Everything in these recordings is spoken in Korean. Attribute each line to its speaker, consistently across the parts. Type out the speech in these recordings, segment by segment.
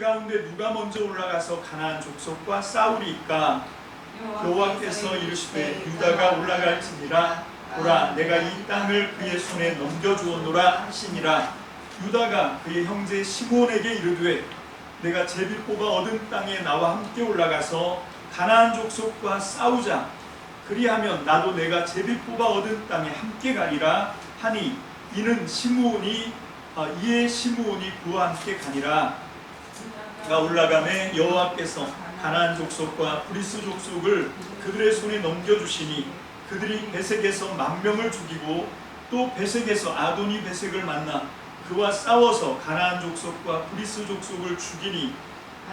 Speaker 1: 가운데 누가 먼저 올라가서 가나안 족속과 싸우리이까? 여호와께서 이르시되 유다가 올라갈지니라. 보라, 내가 이 땅을 그의 손에 넘겨주었노라 하시니라. 유다가 그의 형제 시므온에게 이르되 내가 제비 뽑아 얻은 땅에 나와 함께 올라가서 가나안 족속과 싸우자. 그리하면 나도 내가 제비 뽑아 얻은 땅에 함께 가리라 하니 이는 이에 시므온이 그와 함께 가니라. 가 올라가매 여호와께서 가나안 족속과 브리스 족속을 그들의 손에 넘겨주시니 그들이 베색에서 10,000명을 죽이고 또 베색에서 아도니 베색을 만나 그와 싸워서 가나안 족속과 브리스 족속을 죽이니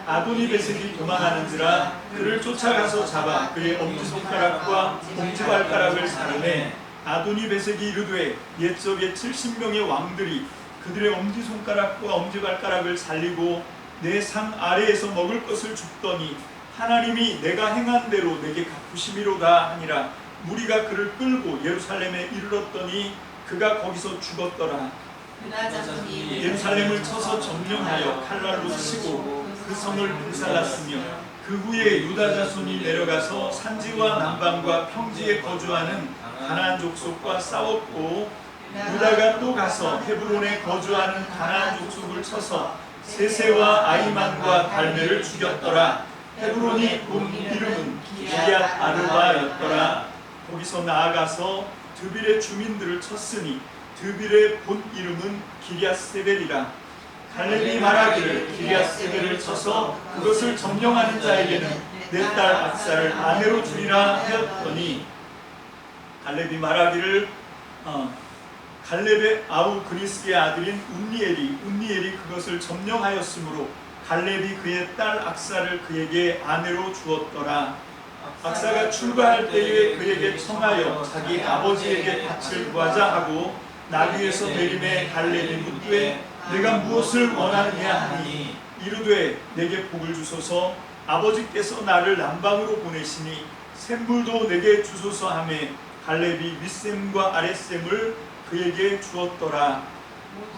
Speaker 1: 아도니 베색이 도망하는지라 그를 쫓아가서 잡아 그의 엄지손가락과 엄지발가락을 자르매 아도니 베색이 이르되 옛적에 70명의 왕들이 그들의 엄지손가락과 엄지발가락을 잘리고 내 상 아래에서 먹을 것을 줍더니 하나님이 내가 행한 대로 내게 갚으심이로다 하니라. 무리가 그를 끌고 예루살렘에 이르렀더니 그가 거기서 죽었더라. 예루살렘을 쳐서 점령하여 칼날로 치고 그 성을 불살랐으며 그 후에 유다 자손이 내려가서 산지와 남방과 평지에 거주하는 가나안 족속과 싸웠고 유다가 또 가서 헤브론에 거주하는 가나안 족속을 쳐서 세세와 아이만과 달메를 죽였더라. 헤브론이 본 이름은 기럇 아르바였더라. 거기서 나아가서 드빌의 주민들을 쳤으니 드빌의 본 이름은 기럇세벨이라. 갈렙이 말하기를 기럇세벨을 쳐서 그것을 점령하는 자에게는 내 딸 악사를 아내로 주리라 하였더니 갈렙이 말하기를 갈렙의 아우 그리스의 아들인 운니엘이 그것을 점령하였으므로 갈렙이 그의 딸 악사를 그에게 아내로 주었더라. 악사가 출가할 때에 그에게 청하여 자기 아버지에게 밭을 구하자 하고 나귀에서 내림에 갈렙이 묻되 내가 무엇을 원하느냐 하니 이르되 내게 복을 주소서. 아버지께서 나를 남방으로 보내시니 샘물도 내게 주소서 하매 갈렙이 윗샘과 아랫샘을 그에게 주었더라.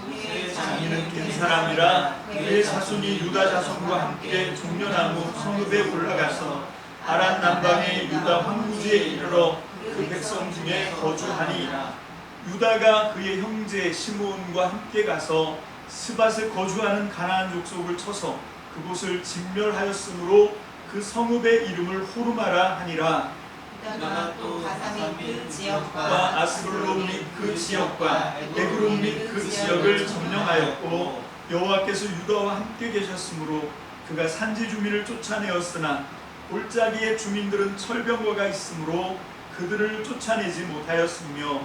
Speaker 1: 그의 장인은 겐사람이라. 그의 자손이 유다 자손과 함께 종려나무 성읍에 올라가서 아란 남방의 유다 황무지에 이르러 그 백성 중에 거주하니 유다가 그의 형제 시므온과 함께 가서 스밧에 거주하는 가나안 족속을 쳐서 그곳을 진멸하였으므로 그 성읍의 이름을 호르마라 하니라.
Speaker 2: 유다가 또 가삼 및 그 지역과
Speaker 1: 아스글론 및 그 지역과 에그론 및 그 지역을 점령하였고 여호와께서 유다와 함께 계셨으므로 그가 산지 주민을 쫓아내었으나 골짜기의 주민들은 철병거가 있으므로 그들을 쫓아내지 못하였으며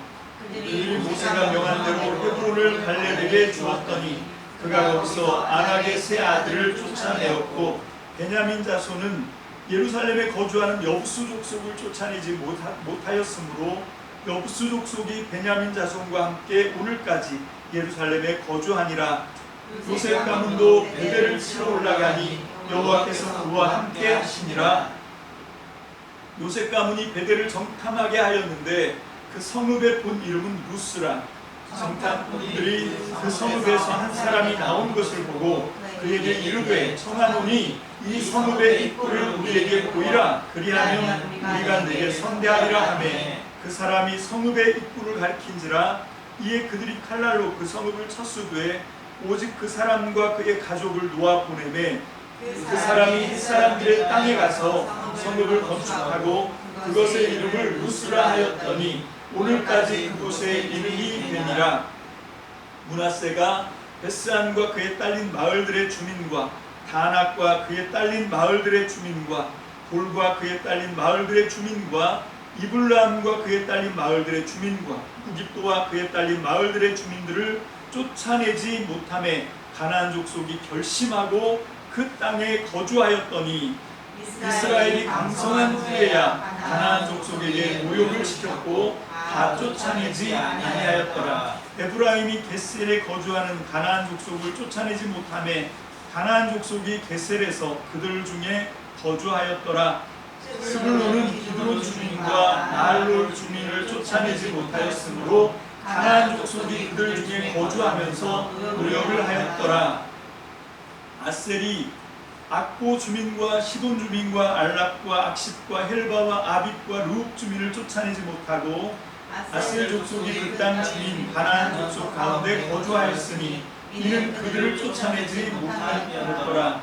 Speaker 1: 그들이 모세가 명한 대로 헤브론을 갈렙에게 주었더니 그가 거기서 아낙의 세 아들을 쫓아내었고 베냐민 자손은 예루살렘에 거주하는 여부수 족속을 쫓아내지 못하였으므로 여부수 족속이 베냐민 자손과 함께 오늘까지 예루살렘에 거주하니라. 요셉 가문도 베델을 치러 올라가니 여호와께서 그와 함께 하시니라. 요셉 가문이 베델을 정탐하게 하였는데 그 성읍의 본 이름은 루스라. 정탐꾼들이 그 성읍에서 한 사람이 나온 것을 보고 그에게 이르되 청하노니 이 성읍의 입구를 우리에게 보이라. 그리하면 우리가 내게 선대하리라 하매 그 사람이 성읍의 입구를 가리킨지라. 이에 그들이 칼날로 그 성읍을 쳤으되 오직 그 사람과 그의 가족을 놓아 보내매 그 사람이 햇사람들의 땅에 가서 성읍을 건축하고 그것의 이름을 루스라 하였더니 오늘까지 그곳의 이름이 되니라. 므낫세가 베스안과 그에 딸린 마을들의 주민과 다낙과 그에 딸린 마을들의 주민과 돌과 그에 딸린 마을들의 주민과 이블람과 그에 딸린 마을들의 주민과 우깁도와 그에 딸린 마을들의 주민들을 쫓아내지 못하매 가나안 족속이 결심하고 그 땅에 거주하였더니 이스라엘이 강성한 후에야 가나안 족속에게 모욕을 시켰고 다 쫓아내지 아니하였더라. 에브라임이 게셀에 거주하는 가나안 족속을 쫓아내지 못하매 가나안 족속이 게셀에서 그들 중에 거주하였더라. 스불론은 기드론 주민과 나할롤 주민을 쫓아내지 못하였으므로 가나안 족속이 그들 중에 거주하면서 노력을 하였더라. 아셀이 악보 주민과 시돈 주민과 알랍과 악십과 헬바와 아빗과 루욱 주민을 쫓아내지 못하고 아셀 족속이 그 땅 주민 가나안 족속 가운데 거주하였으니 이는 그들을 쫓아내지 못하였더라.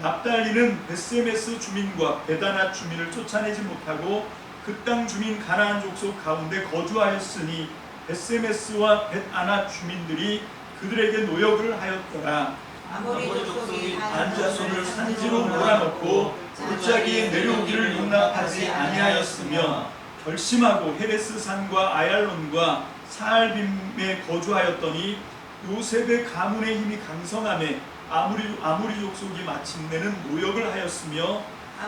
Speaker 1: 납달리는 베세메스 주민과 베다낫 주민을 쫓아내지 못하고 그 땅 주민 가나안 족속 가운데 거주하였으니 베세메스와 벳아낫 주민들이 그들에게 노역을 하였더라.
Speaker 2: 아모리 족속이
Speaker 1: 단 자손을 산지로 몰아넣고 골짜기에 내려오기를 용납하지 아니하였으며 결심하고 헤레스 산과 아얄론과 사알빔에 거주하였더니 요셉의 가문의 힘이 강성함에 아모리 족속이 마침내는 노역을 하였으며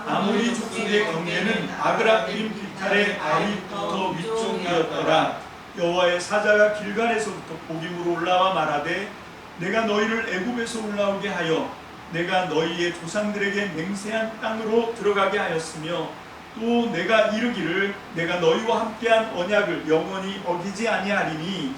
Speaker 1: 아모리 족속의 경계는 아그라빔 길탈의 아이부터 위쪽이었더라. 여호와의 사자가 길갈에서부터 복임으로 올라와 말하되 내가 너희를 애굽에서 올라오게 하여 내가 너희의 조상들에게 맹세한 땅으로 들어가게 하였으며 또 내가 이르기를 내가 너희와 함께한 언약을 영원히 어기지 아니하리니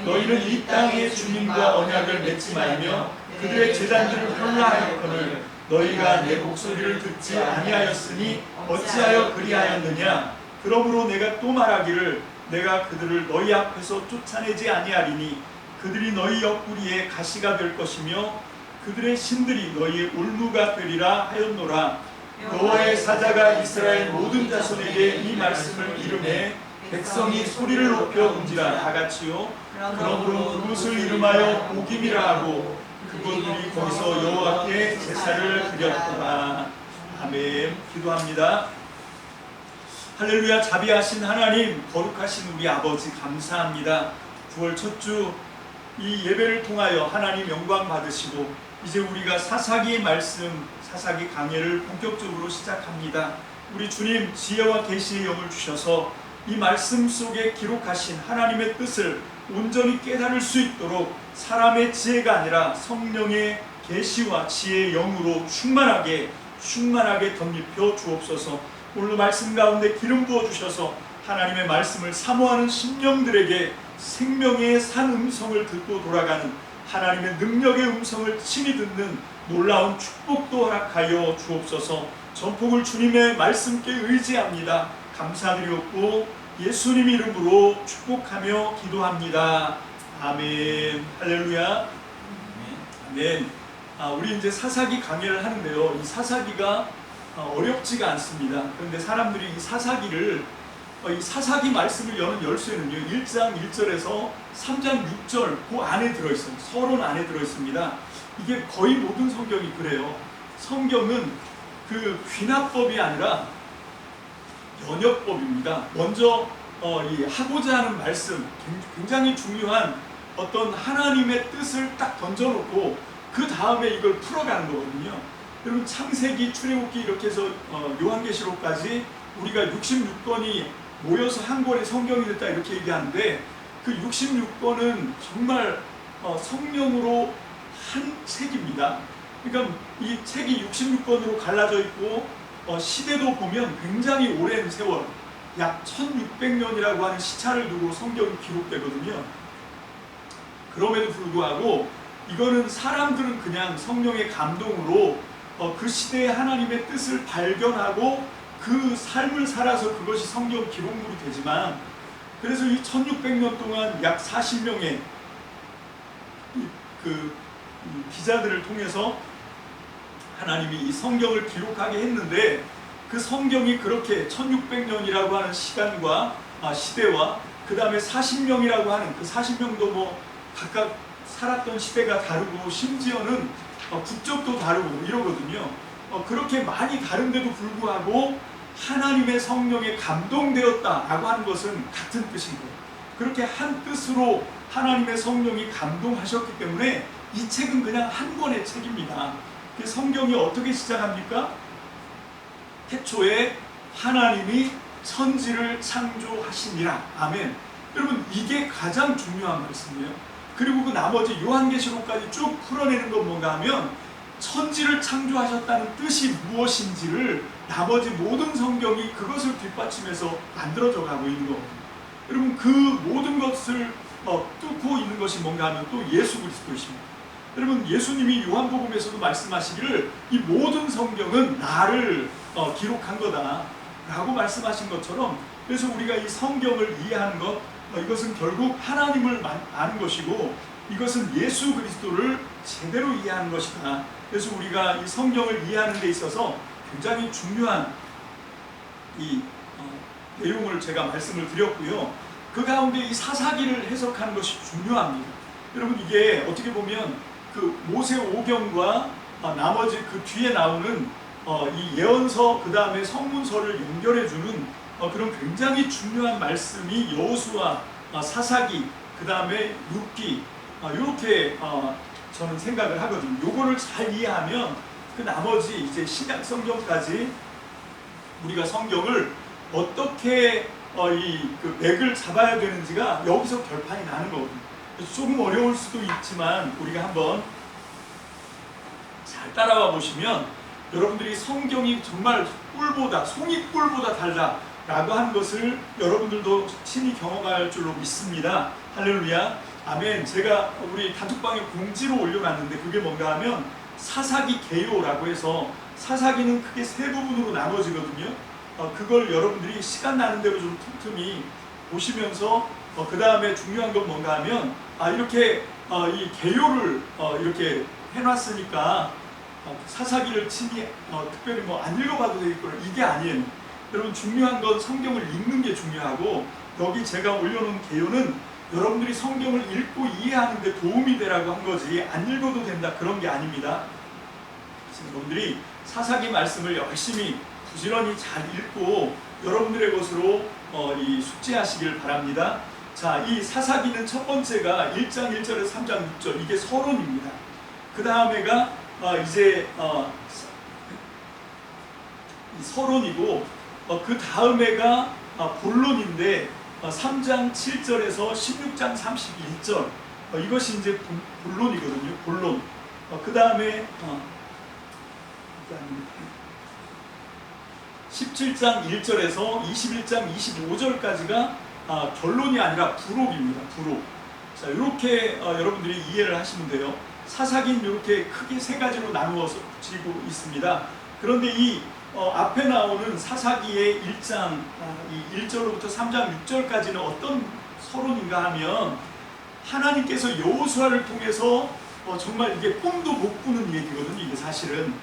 Speaker 1: 너희는 이 땅의 주민과 언약을 맺지 말며 그들의 제단들을 헐라하였거늘 너희가 내 목소리를 듣지 아니하였으니 어찌하여 그리하였느냐. 그러므로 내가 또 말하기를 내가 그들을 너희 앞에서 쫓아내지 아니하리니 그들이 너희 옆구리에 가시가 될 것이며 그들의 신들이 너희의 울무가 되리라 하였노라. 여호와의 사자가 이스라엘 모든 자손에게 이 말씀을 이르매 백성이 소리를 높여 운지라 다같이요. 그러므로 그곳을 이름하여 복임이라 하고 그곳들이 거기서 여호와께 제사를 드렸더라. 아멘. 기도합니다. 할렐루야. 자비하신 하나님, 거룩하신 우리 아버지 감사합니다. 9월 첫 주 이 예배를 통하여 하나님 영광 받으시고 이제 우리가 사사기의 말씀, 사사기 강해를 본격적으로 시작합니다. 우리 주님 지혜와 계시의 영을 주셔서 이 말씀 속에 기록하신 하나님의 뜻을 온전히 깨달을 수 있도록 사람의 지혜가 아니라 성령의 계시와 지혜의 영으로 충만하게 덧입혀 주옵소서. 오늘 말씀 가운데 기름 부어 주셔서 하나님의 말씀을 사모하는 심령들에게 생명의 산 음성을 듣고 돌아가는 하나님의 능력의 음성을 친히 듣는 놀라운 축복도 허락하여 주옵소서. 전폭을 주님의 말씀께 의지합니다. 감사드리옵고 예수님 이름으로 축복하며 기도합니다. 아멘. 할렐루야. 아멘. 우리 이제 사사기 강해를 하는데요. 이 사사기가 어렵지가 않습니다. 그런데 사람들이 이 사사기 말씀을 여는 열쇠는요, 1장 1절에서 3장 6절 그 안에 들어있어요. 서론 안에 들어있습니다. 이게 거의 모든 성경이 그래요. 성경은 그 귀납법이 아니라 연역법입니다. 먼저 이 하고자 하는 말씀, 굉장히 중요한 어떤 하나님의 뜻을 딱 던져놓고 그 다음에 이걸 풀어가는 거거든요. 여러분 창세기, 출애굽기 이렇게 해서 요한계시록까지 우리가 66권이 모여서 한 권의 성경이 됐다 이렇게 얘기하는데 그 66권은 정말 성령으로 한 책입니다. 그러니까 이 책이 66권으로 갈라져 있고 시대도 보면 굉장히 오랜 세월, 약 1600년이라고 하는 시차를 두고 성경이 기록되거든요. 그럼에도 불구하고 이거는 사람들은 그냥 성령의 감동으로 그 시대의 하나님의 뜻을 발견하고 그 삶을 살아서 그것이 성경 기록물이 되지만, 그래서 이 1600년 동안 약 40명의 그 기자들을 통해서 하나님이 이 성경을 기록하게 했는데, 그 성경이 그렇게 1600년이라고 하는 시간과 시대와 그 다음에 40명이라고 하는 그 40명도 뭐 각각 살았던 시대가 다르고 심지어는 국적도 다르고 이러거든요. 그렇게 많이 다른데도 불구하고 하나님의 성령에 감동되었다라고 하는 것은 같은 뜻인 거예요. 그렇게 한 뜻으로 하나님의 성령이 감동하셨기 때문에 이 책은 그냥 한 권의 책입니다. 성경이 어떻게 시작합니까? 태초에 하나님이 천지를 창조하시니라. 아멘. 여러분, 이게 가장 중요한 말씀이에요. 그리고 그 나머지 요한계시록까지 쭉 풀어내는 건 뭔가 하면 천지를 창조하셨다는 뜻이 무엇인지를 나머지 모든 성경이 그것을 뒷받침해서 만들어져 가고 있는 거거든요. 여러분, 그 모든 것을 뚫고 있는 것이 뭔가 하면 또 예수 그리스도이십니다. 여러분, 예수님이 요한복음에서도 말씀하시기를 이 모든 성경은 나를 기록한 거다 라고 말씀하신 것처럼, 그래서 우리가 이 성경을 이해하는 것, 이것은 결국 하나님을 아는 것이고 이것은 예수 그리스도를 제대로 이해하는 것이다. 그래서 우리가 이 성경을 이해하는 데 있어서 굉장히 중요한 이 내용을 제가 말씀을 드렸고요. 그 가운데 이 사사기를 해석하는 것이 중요합니다. 여러분, 이게 어떻게 보면 그 모세오경과 나머지 그 뒤에 나오는 이 예언서, 그 다음에 성문서를 연결해주는 그런 굉장히 중요한 말씀이 여호수아, 사사기, 그 다음에 룻기, 이렇게 저는 생각을 하거든요. 요거를 잘 이해하면 그 나머지 이제 신약 성경까지 우리가 성경을 어떻게 그 맥을 잡아야 되는지가 여기서 결판이 나는 거거든요. 조금 어려울 수도 있지만 우리가 한번 잘 따라와 보시면 여러분들이 성경이 정말 꿀보다, 송이꿀보다 달다 라고 하는 것을 여러분들도 친히 경험할 줄로 믿습니다. 할렐루야, 아멘. 제가 우리 단톡방에 공지로 올려놨는데 그게 뭔가 하면 사사기 개요라고 해서, 사사기는 크게 세 부분으로 나눠지거든요. 그걸 여러분들이 시간 나는 대로 좀 틈틈이 보시면서 그 다음에 중요한 건 뭔가 하면 이렇게 이 개요를 이렇게 해놨으니까 사사기를 친히 특별히 뭐 안 읽어봐도 되겠구나, 이게 아니에요. 여러분, 중요한 건 성경을 읽는 게 중요하고, 여기 제가 올려놓은 개요는 여러분들이 성경을 읽고 이해하는 데 도움이 되라고 한 거지 안 읽어도 된다 그런 게 아닙니다. 그래서 여러분들이 사사기 말씀을 열심히 부지런히 잘 읽고 여러분들의 것으로 이 숙지하시길 바랍니다. 자, 이 사사기는 첫 번째가 1장 1절에서 3장 6절, 이게 서론입니다. 그 다음에가 이제 서론이고, 그 다음에가 본론인데 3장 7절에서 16장 31절, 이것이 이제 본론이거든요. 본론. 그 다음에 17장 1절에서 21장 25절까지가 결론이 아니라 부록입니다. 부록. 자, 이렇게 여러분들이 이해를 하시면 돼요. 사사기는 이렇게 크게 세 가지로 나누어서 지고 있습니다. 그런데 이 앞에 나오는 사사기의 1장 1절로부터 3장 6절까지는 어떤 서론인가 하면, 하나님께서 여호수아를 통해서 정말 이게 꿈도 못 꾸는 얘기거든요. 이게 사실은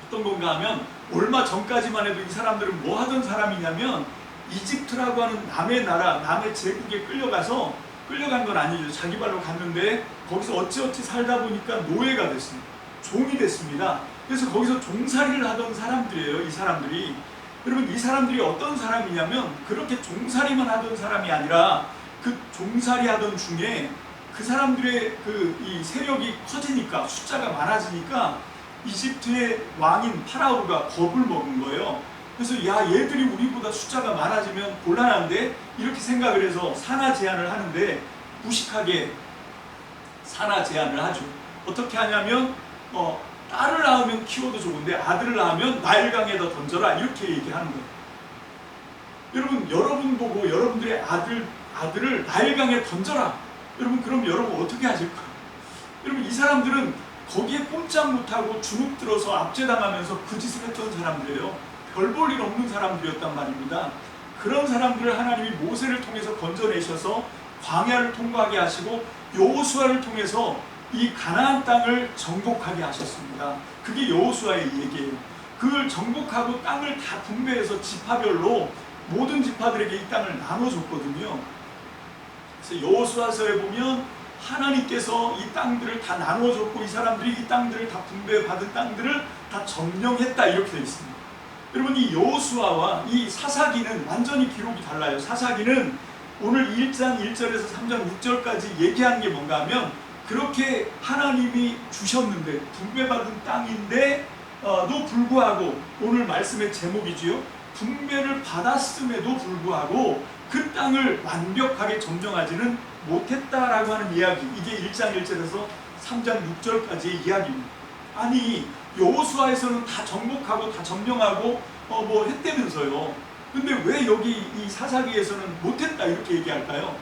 Speaker 1: 어떤 건가 하면, 얼마 전까지만 해도 이 사람들은 뭐 하던 사람이냐면 이집트라고 하는 남의 나라, 남의 제국에 끌려간 건 아니죠. 자기 발로 갔는데 거기서 어찌어찌 살다 보니까 노예가 됐습니다. 종이 됐습니다. 그래서 거기서 종살이를 하던 사람들이에요. 이 사람들이. 여러분, 이 사람들이 어떤 사람이냐면 그렇게 종살이만 하던 사람이 아니라 그 종살이 하던 중에 그 사람들의 이 세력이 커지니까, 숫자가 많아지니까 이집트의 왕인 파라오가 겁을 먹은 거예요. 그래서 야, 얘들이 우리보다 숫자가 많아지면 곤란한데, 이렇게 생각을 해서 산하 제한을 하는데 무식하게 산하 제한을 하죠. 어떻게 하냐면 딸을 낳으면 키워도 좋은데 아들을 낳으면 나일강에다 던져라, 이렇게 얘기하는 거예요. 여러분 보고 여러분들의 아들을 나일강에 던져라. 여러분, 그럼 여러분 어떻게 하실까요? 여러분, 이 사람들은 거기에 꼼짝 못하고 주눅 들어서 압제당하면서 그 짓을 했던 사람들이에요. 별 볼 일 없는 사람들이었단 말입니다. 그런 사람들을 하나님이 모세를 통해서 건져내셔서 광야를 통과하게 하시고 여호수아를 통해서 이 가나안 땅을 정복하게 하셨습니다. 그게 여호수아의 얘기예요. 그걸 정복하고 땅을 다 분배해서 지파별로 모든 지파들에게 이 땅을 나눠줬거든요. 그래서 여호수아서에 보면 하나님께서 이 땅들을 다 나눠줬고 이 사람들이 이 땅들을 다 분배받은 땅들을 다 점령했다, 이렇게 되어 있습니다. 여러분, 이 여호수아와 이 사사기는 완전히 기록이 달라요. 사사기는 오늘 1장 1절에서 3장 6절까지 얘기하는 게 뭔가 하면, 그렇게 하나님이 주셨는데 분배받은 땅인데도 불구하고, 오늘 말씀의 제목이지요, 분배를 받았음에도 불구하고 그 땅을 완벽하게 점령하지는 못했다라고 하는 이야기, 이게 1장 1절에서 3장 6절까지의 이야기입니다. 아니, 여호수아에서는 다 정복하고 다 점령하고 뭐 했다면서요. 근데 왜 여기 이 사사기에서는 못했다 이렇게 얘기할까요?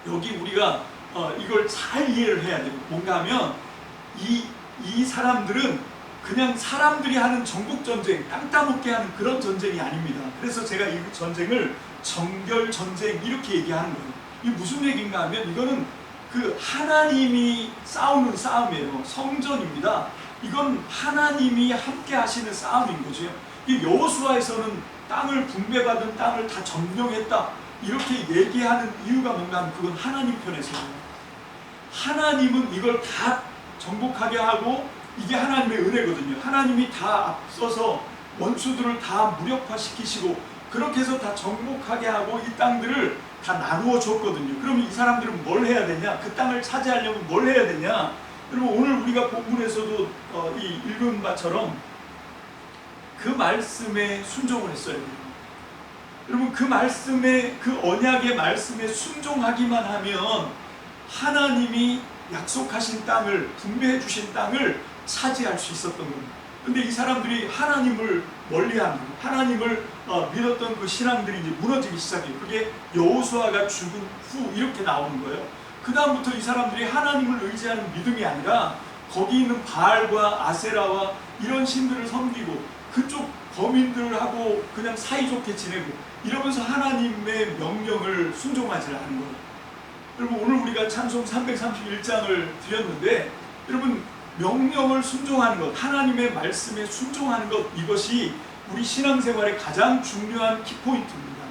Speaker 1: 여기 우리가 이걸 잘 이해를 해야 돼요. 뭔가 하면 이 사람들은 그냥 사람들이 하는 전국전쟁, 땅 따먹게 하는 그런 전쟁이 아닙니다. 그래서 제가 이 전쟁을 정결전쟁 이렇게 얘기하는 거예요. 이게 무슨 얘기인가 하면 이거는 그 하나님이 싸우는 싸움이에요. 성전입니다. 이건 하나님이 함께 하시는 싸움인 거죠. 이 여호수아에서는 땅을 분배받은 땅을 다 점령했다 이렇게 얘기하는 이유가 뭔가 하면 그건 하나님 편에서예요. 하나님은 이걸 다 정복하게 하고 이게 하나님의 은혜거든요. 하나님이 다 앞서서 원수들을 다 무력화시키시고 그렇게 해서 다 정복하게 하고 이 땅들을 다 나누어 줬거든요. 그러면 이 사람들은 뭘 해야 되냐? 그 땅을 차지하려면 뭘 해야 되냐? 여러분 오늘 우리가 본문에서도 이 읽은 바처럼 그 말씀에 순종을 했어야 돼요. 여러분 그 말씀에 그 언약의 말씀에 순종하기만 하면 하나님이 약속하신 땅을 분배해 주신 땅을 차지할 수 있었던 겁니다. 근데 이 사람들이 하나님을 멀리하는 거예요. 하나님을 믿었던 그 신앙들이 이제 무너지기 시작해요. 그게 여호수아가 죽은 후 이렇게 나오는 거예요. 그 다음부터 이 사람들이 하나님을 의지하는 믿음이 아니라 거기 있는 바알과 아세라와 이런 신들을 섬기고 그쪽 거민들하고 그냥 사이좋게 지내고 이러면서 하나님의 명령을 순종하지 않은 거예요. 여러분 오늘 우리가 찬송 331장을 드렸는데 여러분 명령을 순종하는 것, 하나님의 말씀에 순종하는 것, 이것이 우리 신앙생활의 가장 중요한 키포인트입니다.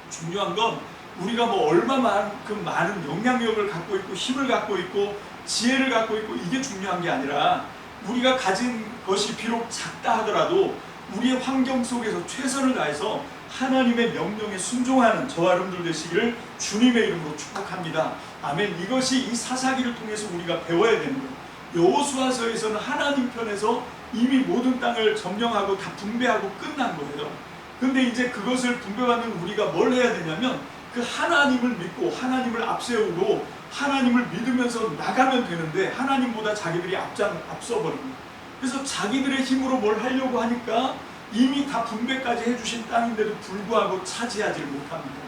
Speaker 1: 중요한 건 우리가 뭐 얼마만큼 많은 영향력을 갖고 있고 힘을 갖고 있고 지혜를 갖고 있고 이게 중요한 게 아니라 우리가 가진 것이 비록 작다 하더라도 우리의 환경 속에서 최선을 다해서 하나님의 명령에 순종하는 저와 여러분들 되시기를 주님의 이름으로 축복합니다. 아멘. 이것이 이 사사기를 통해서 우리가 배워야 되는 거예요. 여호수아서에서는 하나님 편에서 이미 모든 땅을 점령하고 다 분배하고 끝난 거예요. 근데 이제 그것을 분배받는 우리가 뭘 해야 되냐면 그 하나님을 믿고 하나님을 앞세우고 하나님을 믿으면서 나가면 되는데 하나님보다 자기들이 앞서버립니다. 그래서 자기들의 힘으로 뭘 하려고 하니까 이미 다 분배까지 해주신 땅인데도 불구하고 차지하지 못합니다.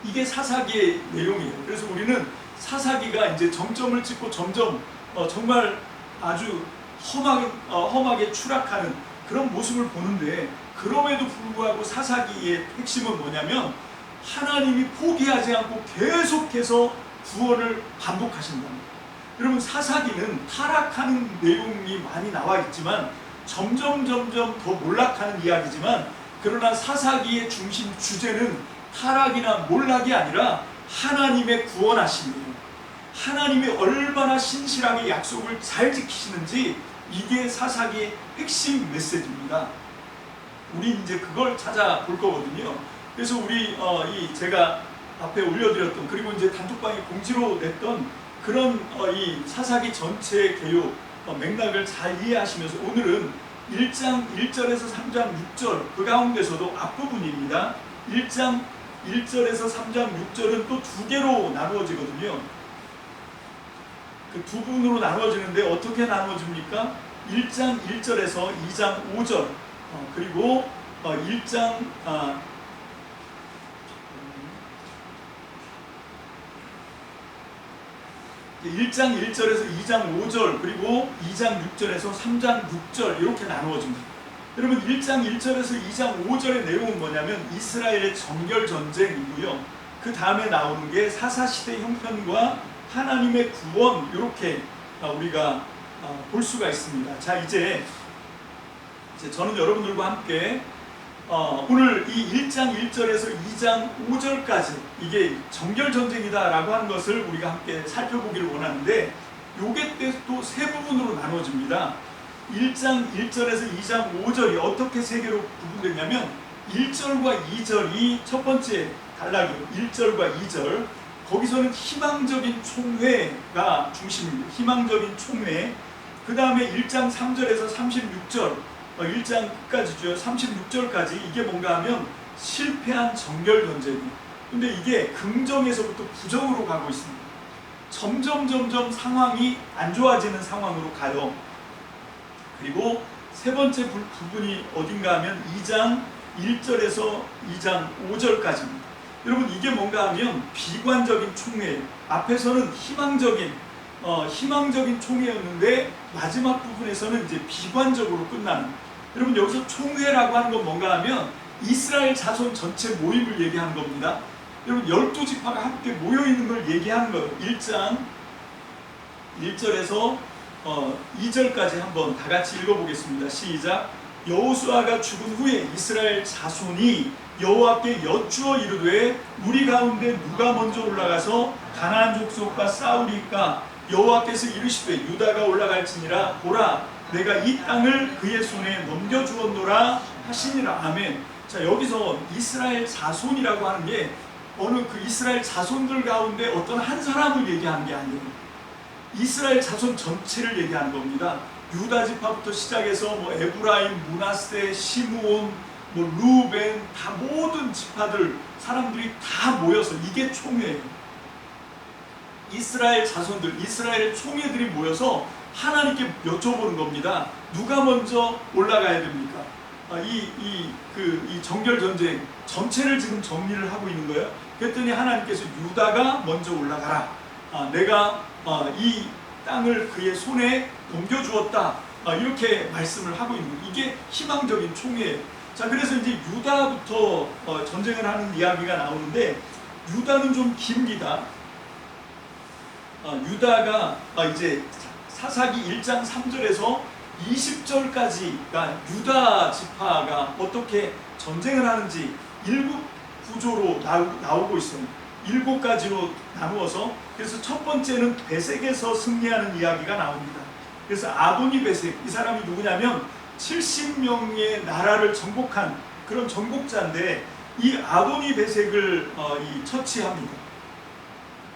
Speaker 1: 이게 사사기의 내용이에요. 그래서 우리는 사사기가 이제 정점을 찍고 점점 정말 아주 험하게 추락하는 그런 모습을 보는데 그럼에도 불구하고 사사기의 핵심은 뭐냐면 하나님이 포기하지 않고 계속해서 구원을 반복하신답니다. 여러분 사사기는 타락하는 내용이 많이 나와 있지만 점점 더 몰락하는 이야기지만 그러나 사사기의 중심 주제는 타락이나 몰락이 아니라 하나님의 구원하심이에요. 하나님이 얼마나 신실하게 약속을 잘 지키시는지 이게 사사기의 핵심 메시지입니다. 우리 이제 그걸 찾아볼 거거든요. 그래서 우리 제가 앞에 올려드렸던 그리고 이제 단톡방에 공지로 냈던 그런 이 사사기 전체의 개요 맥락을 잘 이해하시면서 오늘은 1장 1절에서 3장 6절 그 가운데서도 앞부분입니다. 1장 1절에서 3장 6절은 또 두 개로 나누어지거든요. 그 두 분으로 나누어지는데 어떻게 나누어집니까? 1장 1절에서 2장 5절 그리고 1장 1절에서 2장 5절 그리고 2장 6절에서 3장 6절 이렇게 나누어집니다. 여러분 1장 1절에서 2장 5절의 내용은 뭐냐면 이스라엘의 정결전쟁이고요. 그 다음에 나오는 게 사사시대 형편과 하나님의 구원 이렇게 우리가 볼 수가 있습니다. 자 이제 저는 여러분들과 함께 오늘 이 1장 1절에서 2장 5절까지 이게 정결전쟁이다 라고 하는 것을 우리가 함께 살펴보기를 원하는데 요게 또 세 부분으로 나눠집니다. 1장 1절에서 2장 5절이 어떻게 세 개로 구분되냐면 1절과 2절이 첫 번째 단락이에요. 1절과 2절 거기서는 희망적인 총회가 중심입니다. 희망적인 총회. 그 다음에 1장 3절에서 36절 1장 끝까지죠. 36절까지 이게 뭔가 하면 실패한 정결전쟁이에요. 근데 이게 긍정에서부터 부정으로 가고 있습니다. 점점 상황이 안 좋아지는 상황으로 가요. 그리고 세 번째 부분이 어딘가 하면 2장 1절에서 2장 5절까지입니다. 여러분 이게 뭔가 하면 비관적인 총회예요. 앞에서는 희망적인 총회였는데 마지막 부분에서는 이제 비관적으로 끝나는. 여러분 여기서 총회라고 하는 건 뭔가 하면 이스라엘 자손 전체 모임을 얘기하는 겁니다. 여러분 12지파가 함께 모여있는 걸 얘기하는 거예요. 1장 1절에서 2절까지 한번 다 같이 읽어보겠습니다. 시작. 여호수아가 죽은 후에 이스라엘 자손이 여호와께 여쭈어 이르되 우리 가운데 누가 먼저 올라가서 가나안 족속과 싸우리까? 여호와께서 이르시되 유다가 올라갈지니라. 보라 내가 이 땅을 그의 손에 넘겨주었노라 하시니라. 아멘. 자, 여기서 이스라엘 자손이라고 하는 게 어느 그 이스라엘 자손들 가운데 어떤 한 사람을 얘기하는 게 아니에요. 이스라엘 자손 전체를 얘기하는 겁니다. 유다 지파부터 시작해서 뭐 에브라임, 므낫세, 시므온, 뭐 루벤, 다 모든 지파들 사람들이 다 모여서 이게 총회예요. 이스라엘 자손들, 이스라엘 총회들이 모여서 하나님께 여쭤보는 겁니다. 누가 먼저 올라가야 됩니까? 이 정결 전쟁 전체를 지금 정리를 하고 있는 거예요. 그랬더니 하나님께서 유다가 먼저 올라가라. 내가 이 땅을 그의 손에 넘겨주었다. 이렇게 말씀을 하고 있는 거예요. 이게 희망적인 총회예요. 자, 그래서 이제 유다부터 전쟁을 하는 이야기가 나오는데 유다는 좀 깁니다. 유다가 이제 사사기 1장 3절에서 20절까지가 유다 지파가 어떻게 전쟁을 하는지 7 구조로 나오고 있어요. 7가지로 나누어서. 그래서 첫 번째는 베색에서 승리하는 이야기가 나옵니다. 그래서 아도니 베색, 이 사람이 누구냐면 70명의 나라를 정복한 그런 정복자인데 이 아도니 베색을 처치합니다.